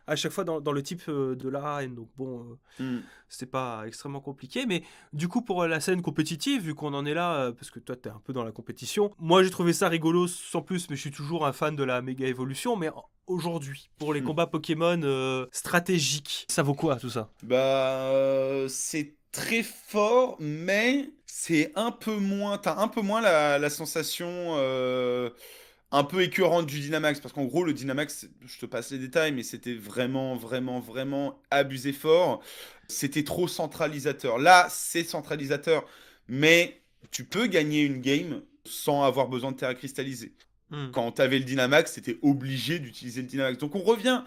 à chaque fois dans le type de l'arène. Donc bon, Hmm. c'est pas extrêmement compliqué. Mais du coup pour la scène compétitive, vu qu'on en est là, parce que toi t'es un peu dans la compétition, moi j'ai trouvé ça rigolo sans plus, mais je suis toujours un fan de la méga évolution. Mais aujourd'hui, pour les combats Pokémon stratégiques, ça vaut quoi tout ça? Bah, c'est très fort, mais c'est un peu moins. T'as un peu moins la sensation un peu écœurante du Dynamax. Parce qu'en gros, le Dynamax, je te passe les détails, mais c'était vraiment abusé fort. C'était trop centralisateur. Là, c'est centralisateur, mais tu peux gagner une game sans avoir besoin de terra cristallisée. Hmm. Quand tu avais le Dynamax, c'était obligé d'utiliser le Dynamax. Donc on revient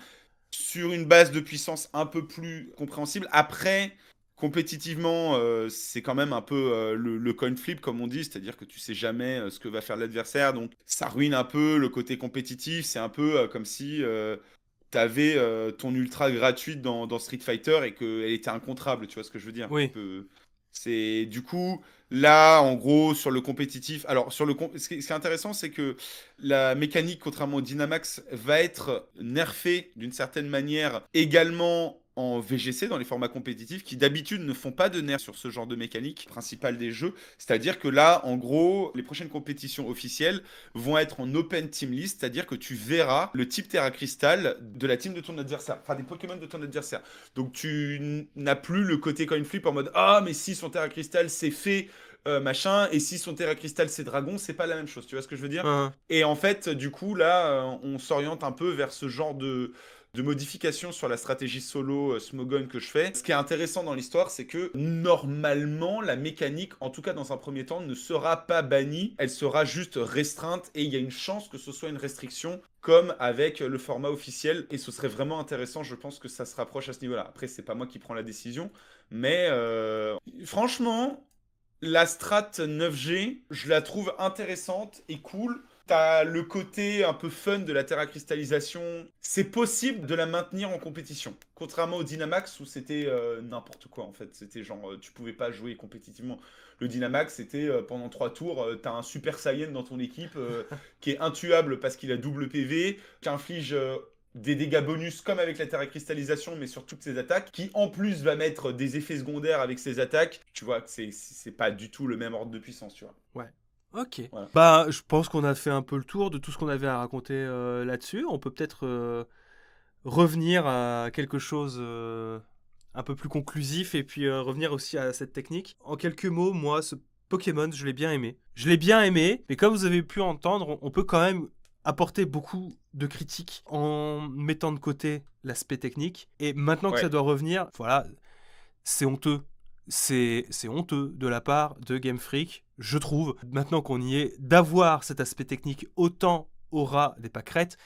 sur une base de puissance un peu plus compréhensible. Après, compétitivement, c'est quand même un peu le coin flip, comme on dit, c'est-à-dire que tu sais jamais ce que va faire l'adversaire. Donc ça ruine un peu le côté compétitif. C'est un peu comme si tu avais ton ultra gratuite dans Street Fighter et qu'elle était incontrable, tu vois ce que je veux dire? Oui. C'est du coup là en gros sur le compétitif. Alors ce qui est intéressant c'est que la mécanique contrairement au Dynamax va être nerfée d'une certaine manière également en VGC dans les formats compétitifs qui d'habitude ne font pas de nerfs sur ce genre de mécanique principale des jeux. C'est-à-dire que là en gros les prochaines compétitions officielles vont être en open team list, c'est-à-dire que tu verras le type Terra Crystal de la team de ton adversaire, enfin des Pokémon de ton adversaire. Donc tu n'as plus le côté coin flip en mode ah mais si son Terra Crystal c'est fait machin et si son Terra Crystal c'est dragon, c'est pas la même chose, tu vois ce que je veux dire? Hein. Et en fait du coup là on s'oriente un peu vers ce genre de modification sur la stratégie solo Smogon que je fais. Ce qui est intéressant dans l'histoire, c'est que normalement, la mécanique, en tout cas dans un premier temps, ne sera pas bannie. Elle sera juste restreinte et il y a une chance que ce soit une restriction comme avec le format officiel. Et ce serait vraiment intéressant, je pense que ça se rapproche à ce niveau-là. Après, c'est pas moi qui prends la décision, mais franchement, la strat 9G, je la trouve intéressante et cool. T'as le côté un peu fun de la terra cristallisation. C'est possible de la maintenir en compétition. Contrairement au Dynamax où c'était n'importe quoi en fait. C'était genre, tu pouvais pas jouer compétitivement. Le Dynamax, c'était pendant 3 tours, t'as un Super Saiyan dans ton équipe qui est intuable parce qu'il a double PV, qui inflige des dégâts bonus comme avec la terre à cristallisation, mais sur toutes ses attaques, qui en plus va mettre des effets secondaires avec ses attaques. Tu vois que c'est pas du tout le même ordre de puissance, tu vois. Ouais. Ok. Voilà. Bah, je pense qu'on a fait un peu le tour de tout ce qu'on avait à raconter là-dessus. On peut peut-être revenir à quelque chose un peu plus conclusif et puis revenir aussi à cette technique. En quelques mots, moi, ce Pokémon, je l'ai bien aimé. Je l'ai bien aimé, mais comme vous avez pu entendre, on peut quand même apporter beaucoup de critiques en mettant de côté l'aspect technique. Et maintenant que Ouais. ça doit revenir, voilà, c'est honteux. C'est honteux de la part de Game Freak, je trouve, maintenant qu'on y est, d'avoir cet aspect technique autant au ras des pâquerettes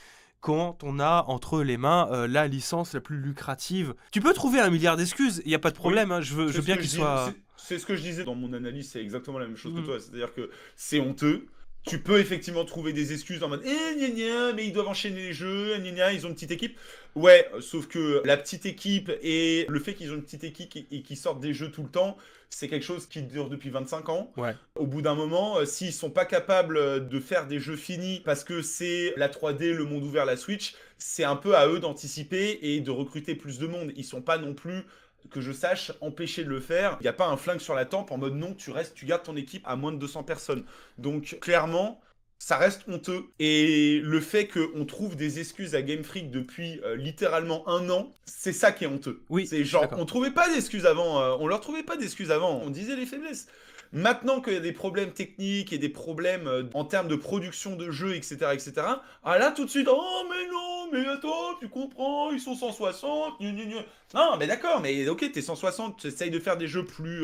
quand on a entre les mains la licence la plus lucrative. Tu peux trouver un milliard d'excuses, il n'y a pas de problème, hein, je veux C'est ce bien que qu'il je dis- soit... c'est ce que je disais dans mon analyse, c'est exactement la même chose que Mhm. toi. C'est-à-dire que c'est honteux. Tu peux effectivement trouver des excuses en mode gna gna, mais ils doivent enchaîner les jeux, gna gna, ils ont une petite équipe. Ouais, sauf que la petite équipe et le fait qu'ils ont une petite équipe et qu'ils sortent des jeux tout le temps, c'est quelque chose qui dure depuis 25 ans. Ouais. Au bout d'un moment, s'ils sont pas capables de faire des jeux finis parce que c'est la 3D, le monde ouvert, la Switch, c'est un peu à eux d'anticiper et de recruter plus de monde. Ils sont pas non plus, que je sache, empêchés de le faire. Il n'y a pas un flingue sur la tempe en mode non, tu restes, tu gardes ton équipe à moins de 200 personnes. Donc clairement, ça reste honteux. Et le fait qu'on trouve des excuses à Game Freak depuis littéralement 1 an, c'est ça qui est honteux. Oui, C'est je suis genre, d'accord. on trouvait pas d'excuses avant, on leur trouvait pas d'excuses avant, on disait les faiblesses. Maintenant qu'il y a des problèmes techniques et des problèmes en termes de production de jeux, etc., etc., ah là, tout de suite, oh mais non, mais attends, tu comprends, ils sont 160, gna gna gna. Non, mais d'accord, mais ok, t'es 160, tu essayes de faire des jeux plus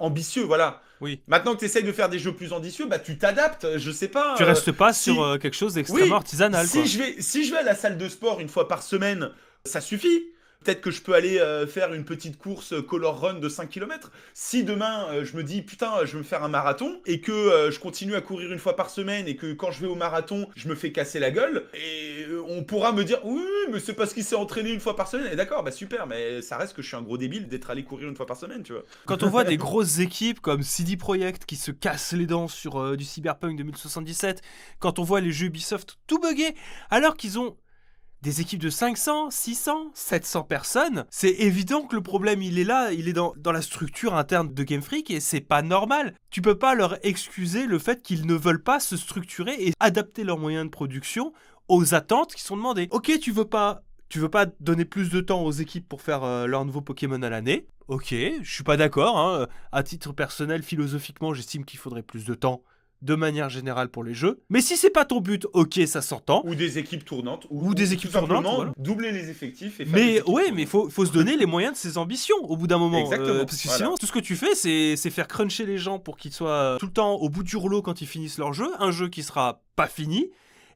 ambitieux, voilà. Oui. Maintenant que tu essayes de faire des jeux plus ambitieux, bah tu t'adaptes, je sais pas. Tu restes pas si... sur quelque chose d'extrêmement Oui, artisanal, quoi. si je vais à la salle de sport une fois par semaine, ça suffit. Peut-être que je peux aller faire une petite course color run de 5 km. Si demain je me dis putain je vais me faire un marathon et que je continue à courir une fois par semaine et que quand je vais au marathon je me fais casser la gueule et on pourra me dire oui mais c'est parce qu'il s'est entraîné une fois par semaine. Et d'accord bah super mais ça reste que je suis un gros débile d'être allé courir une fois par semaine tu vois. Quand on voit des grosses équipes comme CD Projekt qui se cassent les dents sur du Cyberpunk 2077, quand on voit les jeux Ubisoft tout buggés alors qu'ils ont des équipes de 500, 600, 700 personnes, c'est évident que le problème il est là, il est dans la structure interne de Game Freak et c'est pas normal. Tu peux pas leur excuser le fait qu'ils ne veulent pas se structurer et adapter leurs moyens de production aux attentes qui sont demandées. Ok, tu veux pas donner plus de temps aux équipes pour faire leur nouveau Pokémon à l'année. Ok, je suis pas d'accord, hein. À titre personnel, philosophiquement, j'estime qu'il faudrait plus de temps de manière générale pour les jeux. Mais si c'est pas ton but, ok, ça s'entend. Ou des équipes tournantes. Ou des équipes tout simplement tournantes, voilà. doubler les effectifs et faire des Mais équipes ouais, tournantes. mais faut se donner les moyens de ses ambitions au bout d'un moment. Exactement, Parce que voilà. sinon, tout ce que tu fais, c'est faire cruncher les gens pour qu'ils soient tout le temps au bout du rouleau quand ils finissent leur jeu. Un jeu qui sera pas fini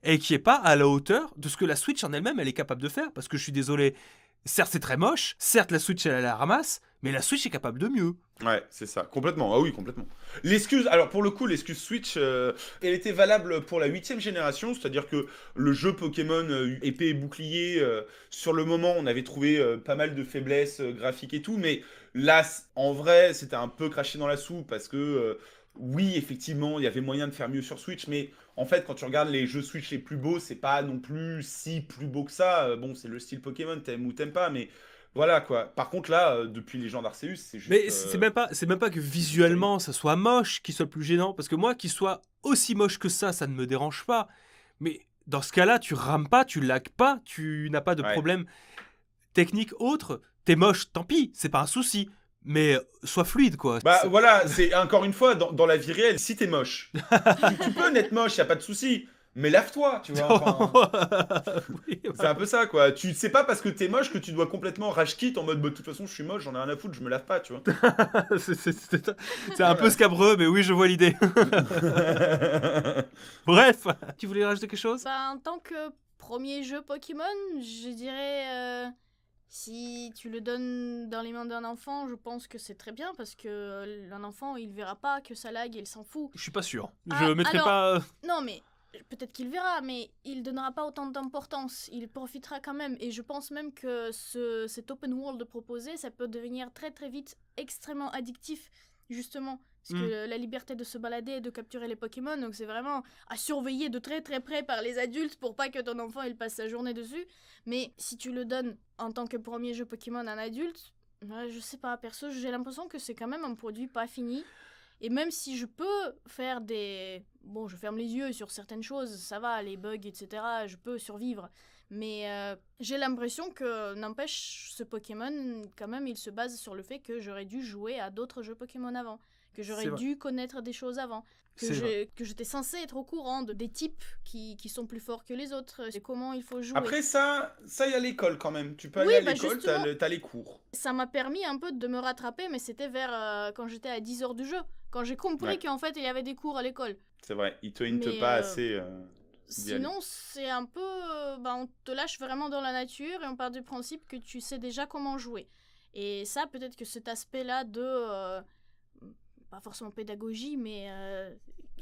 et qui est pas à la hauteur de ce que la Switch en elle-même elle est capable de faire. Parce que je suis désolé, certes c'est très moche, certes la Switch elle a la ramasse, mais la Switch est capable de mieux. Ouais, c'est ça, complètement. Ah oui, complètement. L'excuse, alors pour le coup, l'excuse Switch, elle était valable pour la 8ème génération, c'est-à-dire que le jeu Pokémon épée et bouclier, sur le moment, on avait trouvé pas mal de faiblesses graphiques et tout, mais là, en vrai, c'était un peu craché dans la soupe parce que, oui, effectivement, il y avait moyen de faire mieux sur Switch, mais en fait, quand tu regardes les jeux Switch les plus beaux, c'est pas non plus si plus beau que ça. Bon, c'est le style Pokémon, t'aimes ou t'aimes pas, mais voilà quoi. Par contre, là, depuis Légende Arceus, c'est juste. Mais c'est même pas que visuellement ça soit moche qui soit le plus gênant, parce que moi qu'il soit aussi moche que ça ne me dérange pas. Mais dans ce cas-là, tu rames pas, tu lags pas, tu n'as pas de Ouais. problème technique autre. T'es moche, tant pis, c'est pas un souci. Mais sois fluide quoi. Bah C'est- voilà, c'est encore une fois, dans la vie réelle, si t'es moche, tu peux naître moche, y a pas de souci. Mais lave-toi, tu vois. Enfin, Oui, c'est un peu ça, quoi. Tu sais pas parce que t'es moche que tu dois complètement rage quit en mode, bah, de toute façon, je suis moche, j'en ai rien à foutre, je me lave pas, tu vois. c'est un peu scabreux, mais oui, je vois l'idée. Bref, tu voulais rajouter quelque chose? Bah, en tant que premier jeu Pokémon, je dirais si tu le donnes dans les mains d'un enfant, je pense que c'est très bien parce que un enfant il verra pas que ça lag et il s'en fout. Je suis pas sûr. Ah, Je mettrai alors- pas. Non mais peut-être qu'il verra, mais il donnera pas autant d'importance. Il profitera quand même et je pense même que cet open world proposé, ça peut devenir très très vite extrêmement addictif justement Parce que la liberté de se balader et de capturer les Pokémon, donc c'est vraiment à surveiller de très très près par les adultes pour pas que ton enfant il passe sa journée dessus. Mais si tu le donnes en tant que premier jeu Pokémon à un adulte, je sais pas, perso, j'ai l'impression que c'est quand même un produit pas fini. Et même si je peux faire des... Bon, je ferme les yeux sur certaines choses, ça va, les bugs, etc., je peux survivre. Mais j'ai l'impression que, n'empêche, ce Pokémon, quand même, il se base sur le fait que j'aurais dû jouer à d'autres jeux Pokémon avant. Que j'aurais dû connaître des choses avant. Que j'étais censée être au courant des types qui sont plus forts que les autres. Et comment il faut jouer. Après, ça y a l'école quand même. Tu peux aller à l'école, t'as les cours. Ça m'a permis un peu de me rattraper, mais c'était vers quand j'étais à 10 heures du jeu. Quand j'ai compris qu'en fait, il y avait des cours à l'école. C'est vrai, ils te hintent pas assez. Sinon, c'est un peu... on te lâche vraiment dans la nature et on part du principe que tu sais déjà comment jouer. Et ça, peut-être que cet aspect-là de... pas forcément pédagogie, mais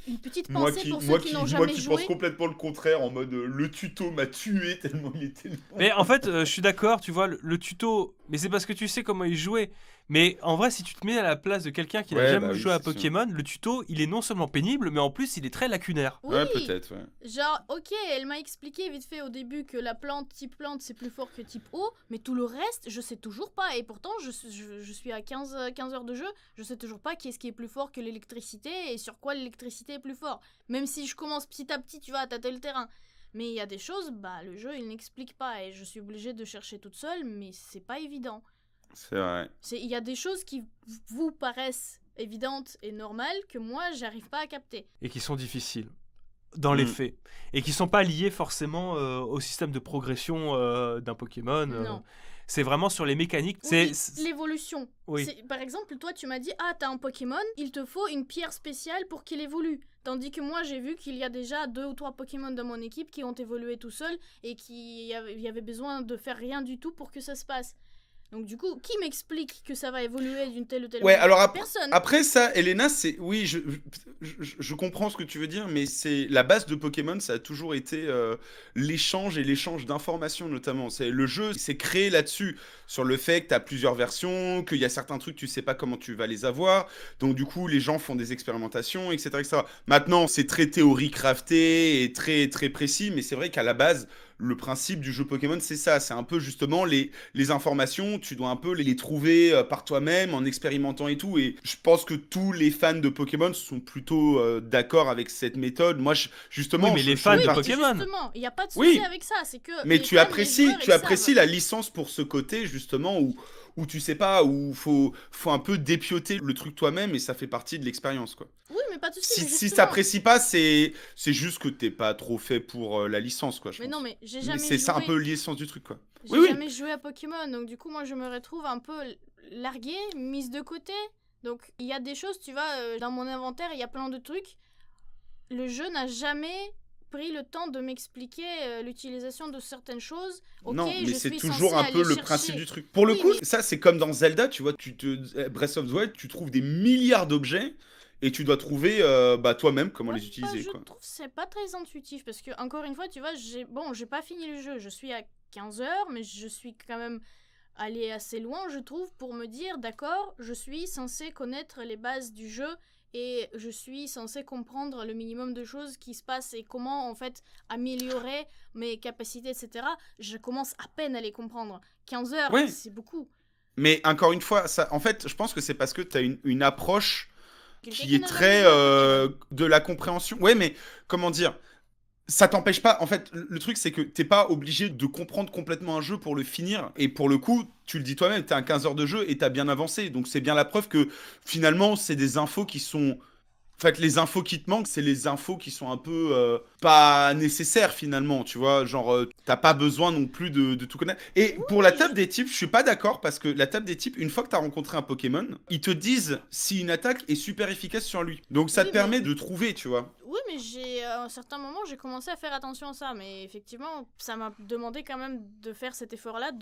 une petite pensée pour ceux qui n'ont jamais joué. Moi qui pense complètement le contraire, en mode le tuto m'a tué tellement il était... Mais en fait, je suis d'accord, tu vois, le tuto... Mais c'est parce que tu sais comment il jouait. Mais en vrai, si tu te mets à la place de quelqu'un qui n'a jamais joué à Pokémon, le tuto, il est non seulement pénible, mais en plus, il est très lacunaire. Oui, ouais, peut-être, ouais. Genre, ok, elle m'a expliqué vite fait au début que la type plante, c'est plus fort que type eau, mais tout le reste, je sais toujours pas. Et pourtant, je suis à 15 heures de jeu, je sais toujours pas qu'est-ce qui est plus fort que l'électricité et sur quoi l'électricité est plus fort. Même si je commence petit à petit, tu vois, à tâter le terrain. Mais il y a des choses, le jeu, il n'explique pas et je suis obligée de chercher toute seule, mais c'est pas évident. C'est vrai. Il y a des choses qui vous paraissent évidentes et normales que moi, j'arrive pas à capter. Et qui sont difficiles, dans les faits. Et qui sont pas liées forcément au système de progression d'un Pokémon. Non. C'est vraiment sur les mécaniques. Oui, l'évolution. Oui. Par exemple, toi, tu m'as dit, t'as un Pokémon, il te faut une pierre spéciale pour qu'il évolue. Tandis que moi, j'ai vu qu'il y a déjà 2 ou 3 Pokémon dans mon équipe qui ont évolué tout seuls et qu'il y avait besoin de faire rien du tout pour que ça se passe. Donc du coup, qui m'explique que ça va évoluer d'une telle ou telle manière ? Alors Personne. Après ça, Elena, c'est... Oui, je comprends ce que tu veux dire, mais c'est la base de Pokémon, ça a toujours été l'échange et l'échange d'informations notamment. Le jeu s'est créé là-dessus, sur le fait que tu as plusieurs versions, qu'il y a certains trucs, tu sais pas comment tu vas les avoir, donc du coup, les gens font des expérimentations, etc. etc. Maintenant, c'est très théorie crafté et très, très précis, mais c'est vrai qu'à la base... Le principe du jeu Pokémon, c'est ça. C'est un peu justement les informations, tu dois un peu les trouver par toi-même en expérimentant et tout. Et je pense que tous les fans de Pokémon sont plutôt d'accord avec cette méthode. Moi, justement... Oui, mais les fans de Pokémon... Justement, il n'y a pas de souci avec ça. C'est que mais tu apprécies la licence pour ce côté, justement, où tu sais pas, où faut un peu dépioter le truc toi-même et ça fait partie de l'expérience, quoi. Oui, mais pas de souci. Si t'apprécies pas, c'est juste que t'es pas trop fait pour la licence, quoi. Mais non, mais j'ai jamais joué. C'est ça un peu l'essence du truc, quoi. J'ai jamais joué à Pokémon, donc du coup, moi, je me retrouve un peu larguée, mise de côté. Donc, il y a des choses, tu vois, dans mon inventaire, il y a plein de trucs. Le jeu n'a jamais pris le temps de m'expliquer l'utilisation de certaines choses. Okay, non, mais c'est toujours un peu le principe du truc. Pour le coup, ça, c'est comme dans Zelda, tu vois, Breath of the Wild, tu trouves des milliards d'objets. Et tu dois trouver toi-même comment les utiliser. Je trouve que c'est pas très intuitif parce que, encore une fois, tu vois, j'ai pas fini le jeu. Je suis à 15 heures, mais je suis quand même allée assez loin, je trouve, pour me dire, d'accord, je suis censée connaître les bases du jeu et je suis censée comprendre le minimum de choses qui se passent et comment, en fait, améliorer mes capacités, etc. Je commence à peine à les comprendre. 15 heures, c'est beaucoup. Mais encore une fois, ça, en fait, je pense que c'est parce que tu as une approche qui est très de la compréhension. Ouais, mais comment dire, ça t'empêche pas. En fait, le truc, c'est que t'es pas obligé de comprendre complètement un jeu pour le finir. Et pour le coup, tu le dis toi-même, t'as un 15 heures de jeu et t'as bien avancé. Donc c'est bien la preuve que finalement, c'est des infos qui sont... En fait, les infos qui te manquent, c'est les infos qui sont un peu pas nécessaires finalement, tu vois. Genre, t'as pas besoin non plus de tout connaître. Et pour la table des types, je suis pas d'accord parce que la table des types, une fois que t'as rencontré un Pokémon, ils te disent si une attaque est super efficace sur lui. Donc ça te permet de trouver, tu vois. Oui, mais à un certain moment, j'ai commencé à faire attention à ça. Mais effectivement, ça m'a demandé quand même de faire cet effort-là,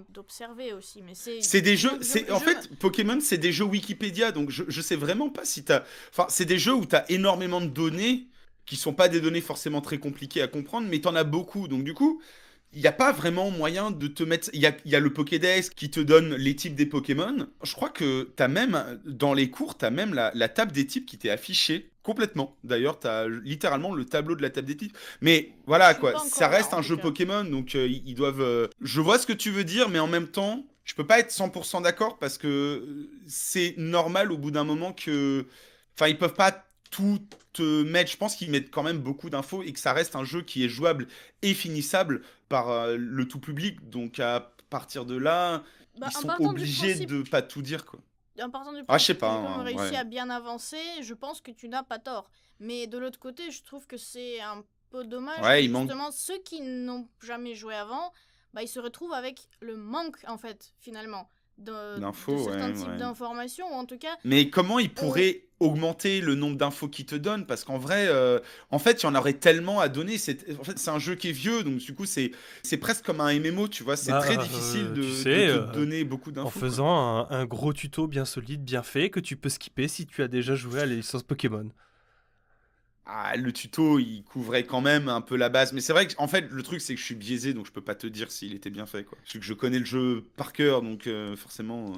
d'observer aussi. Mais c'est des jeux... En fait, Pokémon, c'est des jeux Wikipédia. Donc je sais vraiment pas si t'as... Enfin, c'est des jeux où t'as énormément de données qui sont pas des données forcément très compliquées à comprendre, mais t'en as beaucoup. Donc du coup, il n'y a pas vraiment moyen de te mettre. Il y a le Pokédex qui te donne les types des Pokémon. Je crois que t'as même, dans les cours, t'as même la table des types qui t'est affichée complètement. D'ailleurs, t'as littéralement le tableau de la table des types. Mais voilà, Je suis quoi, pas encore ça là, reste en un tout jeu cas. Pokémon, donc ils doivent. Je vois ce que tu veux dire, mais en même temps, je peux pas être 100% d'accord parce que c'est normal au bout d'un moment que. Enfin, ils peuvent pas tout te mettre. Je pense qu'ils mettent quand même beaucoup d'infos et que ça reste un jeu qui est jouable et finissable par le tout public. Donc à partir de là, Bah, ils sont obligés de pas tout dire, quoi. en partant du Ah, je sais principe que pas, j'ai quand même hein, réussi ouais. à bien avancer, je pense que tu n'as pas tort. Mais de l'autre côté, je trouve que c'est un peu dommage que Ouais, il manque. justement ceux qui n'ont jamais joué avant, bah, ils se retrouvent avec le manque, en fait, finalement, de D'infos, certains ouais, types ouais. d'informations, ou en tout cas, Mais comment ils on... pourraient augmenter le nombre d'infos qu'ils te donnent? Parce qu'en vrai, en fait, il y en aurait tellement à donner. En fait, c'est un jeu qui est vieux, donc du coup, c'est presque comme un MMO, tu vois. C'est très difficile Tu de sais, te donner beaucoup en d'infos, quoi. faisant un gros tuto bien solide, bien fait, que tu peux skipper si tu as déjà joué à la licence Pokémon. Ah, le tuto, il couvrait quand même un peu la base. Mais c'est vrai que, en fait, le truc, c'est que je suis biaisé, donc je peux pas te dire s'il était bien fait, quoi. Parce que je connais le jeu par cœur, donc forcément.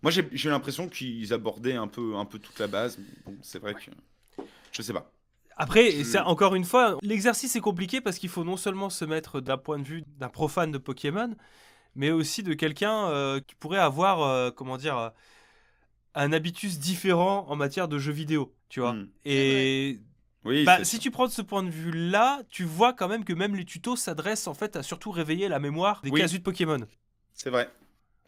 Moi, j'ai l'impression qu'ils abordaient un peu toute la base. Mais bon, c'est vrai que. Je sais pas. Après, Je... encore une fois, l'exercice est compliqué parce qu'il faut non seulement se mettre d'un point de vue d'un profane de Pokémon, mais aussi de quelqu'un qui pourrait avoir, comment dire, un habitus différent en matière de jeux vidéo, tu vois. Hmm. C'est vrai. Et Oui, bah, c'est si sûr. tu prends de ce point de vue-là, tu vois quand même que même les tutos s'adressent en fait à surtout réveiller la mémoire des Oui, casus de Pokémon. c'est vrai.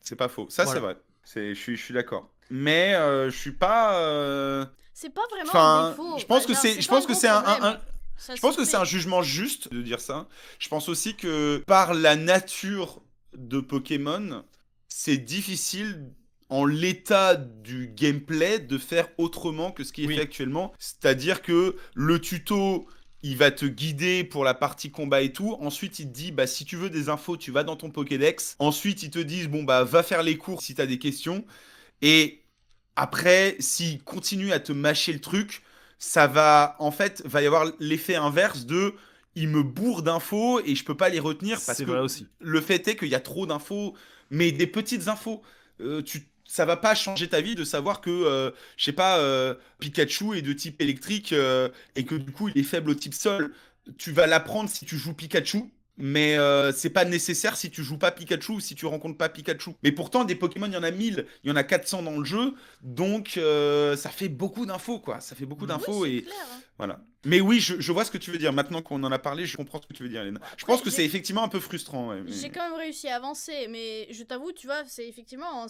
C'est pas faux. Ça, c'est Voilà. vrai. Je suis d'accord. Mais je suis pas. C'est pas vraiment un Enfin, défaut, je pense que genre, c'est, c'est je pas un pense que gros c'est problème. Ça je se pense que c'est un fait. jugement juste de dire ça. Je pense aussi que par la nature de Pokémon, c'est difficile en l'état du gameplay de faire autrement que ce qui est fait Oui. actuellement. C'est-à-dire que le tuto, il va te guider pour la partie combat et tout. Ensuite, il te dit, bah, si tu veux des infos, tu vas dans ton Pokédex. Ensuite, ils te disent, bon, bah, va faire les cours si tu as des questions. Et après, s'il continue à te mâcher le truc, ça va, en fait, va y avoir l'effet inverse de il me bourre d'infos et je peux pas les retenir parce C'est vrai que aussi. le fait est qu'il y a trop d'infos, mais des petites infos. Ça va pas changer ta vie de savoir que, je sais pas, Pikachu est de type électrique et que du coup il est faible au type sol. Tu vas l'apprendre si tu joues Pikachu, mais c'est pas nécessaire si tu joues pas Pikachu ou si tu rencontres pas Pikachu. Mais pourtant, des Pokémon, il y en a 1000, il y en a 400 dans le jeu, donc ça fait beaucoup d'infos, quoi. Ça fait beaucoup Mm. Oui, d'infos c'est et clair, hein. voilà. Mais oui, je vois ce que tu veux dire. Maintenant qu'on en a parlé, je comprends ce que tu veux dire, Hélène. Bon, Je après, pense que c'est effectivement un peu frustrant, ouais, j'ai quand même réussi à avancer, mais je t'avoue, tu vois, c'est effectivement à un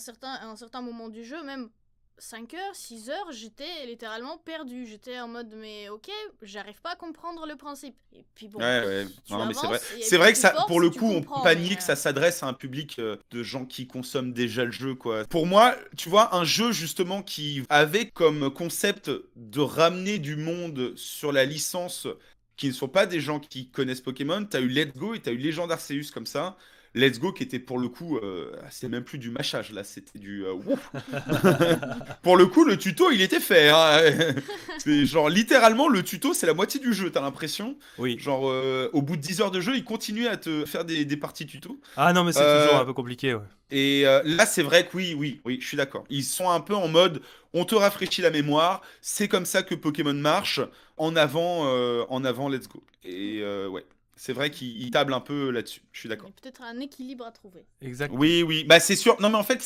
certain moment du jeu, même 5 heures, 6 heures, j'étais littéralement perdu. J'étais en mode, mais ok, j'arrive pas à comprendre le principe. Et puis bon, Ouais, ouais. tu Non, mais c'est vrai. avances, et C'est plus vrai que tu ça, pour forces le et tu coup, on peut comprends, pas mais... nier que ça s'adresse à un public de gens qui consomment déjà le jeu, quoi. Pour moi, tu vois, un jeu justement qui avait comme concept de ramener du monde sur la licence qui ne sont pas des gens qui connaissent Pokémon, t'as eu Let's Go et t'as eu Legend Arceus comme ça. Let's Go qui était pour le coup, c'est même plus du mâchage là, c'était du ouf. Pour le coup, le tuto il était fait, hein. C'est genre littéralement le tuto c'est la moitié du jeu, t'as l'impression. Oui. Genre au bout de 10 heures de jeu, il continue à te faire des parties tuto. Ah non, mais c'est toujours Euh, un peu compliqué, ouais. et là, c'est vrai que oui, je suis d'accord. Ils sont un peu en mode, on te rafraîchit la mémoire, c'est comme ça que Pokémon marche, en avant, let's go. Et ouais, c'est vrai qu'ils tablent un peu là-dessus, je suis Il y d'accord. a peut-être un équilibre à trouver. Exactement. Oui, oui, bah c'est sûr. Non, mais en fait,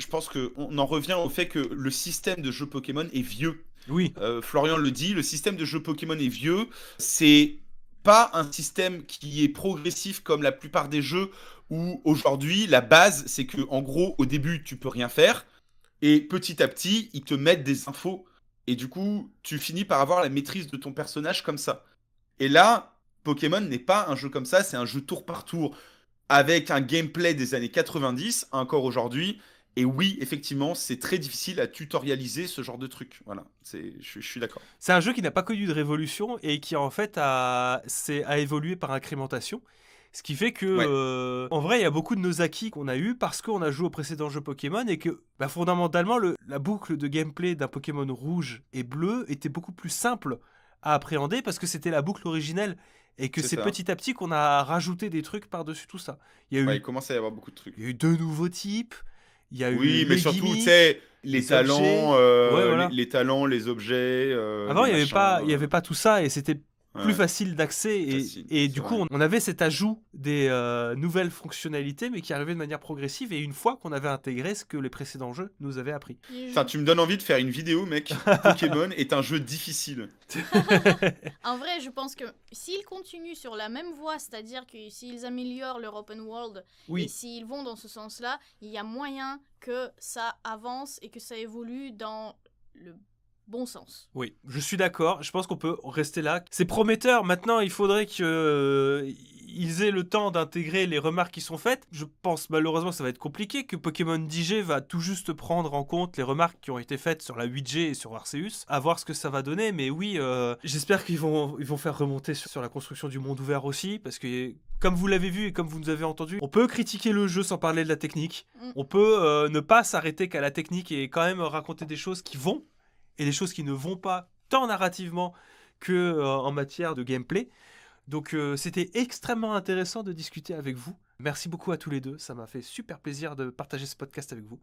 je pense que on en revient au fait que le système de jeu Pokémon est vieux. Oui. Florian le dit, le système de jeu Pokémon est vieux. C'est pas un système qui est progressif comme la plupart des jeux où aujourd'hui la base c'est que en gros au début tu peux rien faire et petit à petit ils te mettent des infos et du coup tu finis par avoir la maîtrise de ton personnage comme ça. Et là, Pokémon n'est pas un jeu comme ça, c'est un jeu tour par tour avec un gameplay des années 90 encore aujourd'hui. Et oui, effectivement, c'est très difficile à tutorialiser ce genre de truc. Voilà, je suis d'accord. C'est un jeu qui n'a pas connu de révolution et qui en fait a évolué par incrémentation. Ce qui fait que, Ouais, en vrai, il y a beaucoup de nos acquis qu'on a eu parce qu'on a joué au précédent jeu Pokémon et que, bah, fondamentalement, la boucle de gameplay d'un Pokémon rouge et bleu était beaucoup plus simple à appréhender parce que c'était la boucle originelle Et que C'est c'est ça. petit à petit qu'on a rajouté des trucs par-dessus tout ça. Il y a eu, Ouais, il commence à y avoir beaucoup de trucs. il y a eu 2 nouveaux types, il y a eu Oui, mais les surtout, tu gimmicks, sais, les les objets. talents, Ouais, voilà. les talents, les objets, Avant, les il machins. y avait pas tout ça et c'était plus Ouais, facile d'accès. facile, Et c'est du coup, vrai. on avait cet ajout des nouvelles fonctionnalités, mais qui arrivaient de manière progressive. Et une fois qu'on avait intégré ce que les précédents jeux nous avaient appris. Et Putain, tu me donnes envie de faire une vidéo, mec. Pokémon est un jeu difficile. En vrai, je pense que s'ils continuent sur la même voie, c'est-à-dire que s'ils améliorent leur open world et Oui, s'ils vont dans ce sens-là, il y a moyen que ça avance et que ça évolue dans le bon sens. oui, je suis d'accord. Je pense qu'on peut rester là. C'est prometteur. Maintenant, il faudrait qu'ils aient le temps d'intégrer les remarques qui sont faites. Je pense malheureusement que ça va être compliqué, que Pokémon 10G va tout juste prendre en compte les remarques qui ont été faites sur la 8G et sur Arceus. À voir ce que ça va donner. Mais oui, j'espère qu'ils vont faire remonter sur la construction du monde ouvert aussi. Parce que, comme vous l'avez vu et comme vous nous avez entendu, on peut critiquer le jeu sans parler de la technique. Mm. On peut ne pas s'arrêter qu'à la technique et quand même raconter des choses qui vont et des choses qui ne vont pas, tant narrativement que en matière de gameplay. Donc c'était extrêmement intéressant de discuter avec vous. Merci beaucoup à tous les deux, ça m'a fait super plaisir de partager ce podcast avec vous.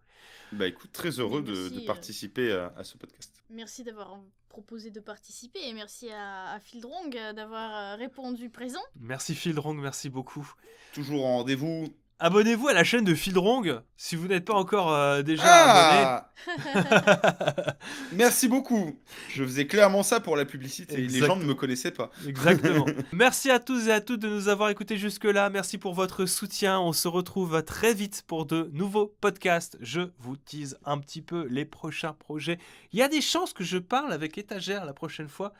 Bah écoute, très heureux Mais merci, de participer à ce podcast. Merci d'avoir proposé de participer et merci à Fieldrong d'avoir répondu présent. Merci Fieldrong, merci beaucoup. Toujours en rendez-vous. Abonnez-vous à la chaîne de Fieldrong si vous n'êtes pas encore déjà abonné. Ah Merci beaucoup. Je faisais clairement ça pour la publicité. Les gens ne Exactement. me connaissaient pas. Exactement. Merci à tous et à toutes de nous avoir écoutés jusque-là. Merci pour votre soutien. On se retrouve très vite pour de nouveaux podcasts. Je vous tease un petit peu les prochains projets. Il y a des chances que je parle avec Étagère la prochaine fois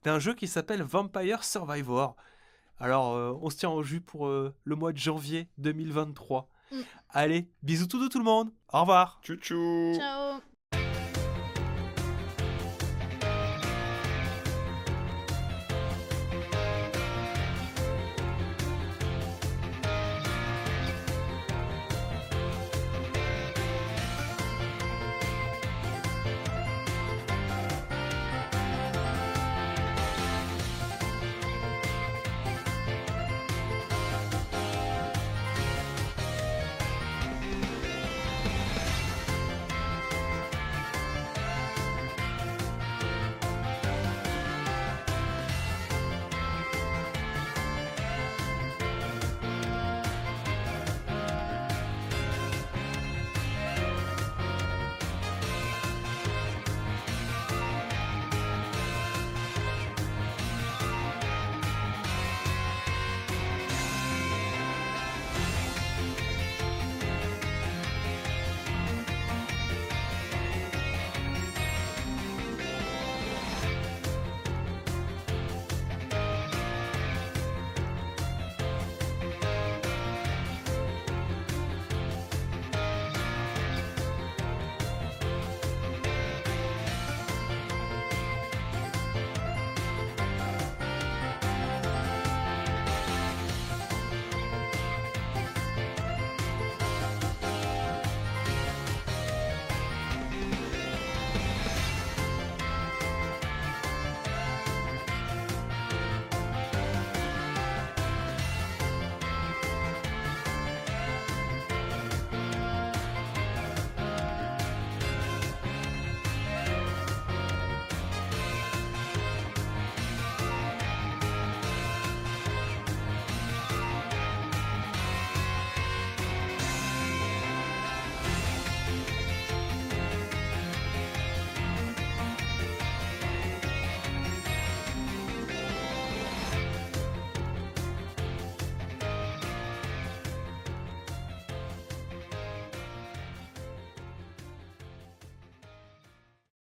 d'un jeu qui s'appelle Vampire Survivor. Alors, on se tient au jus pour le mois de janvier 2023. Mm. Allez, bisous tout le monde. Au revoir. Tchou tchou. Ciao.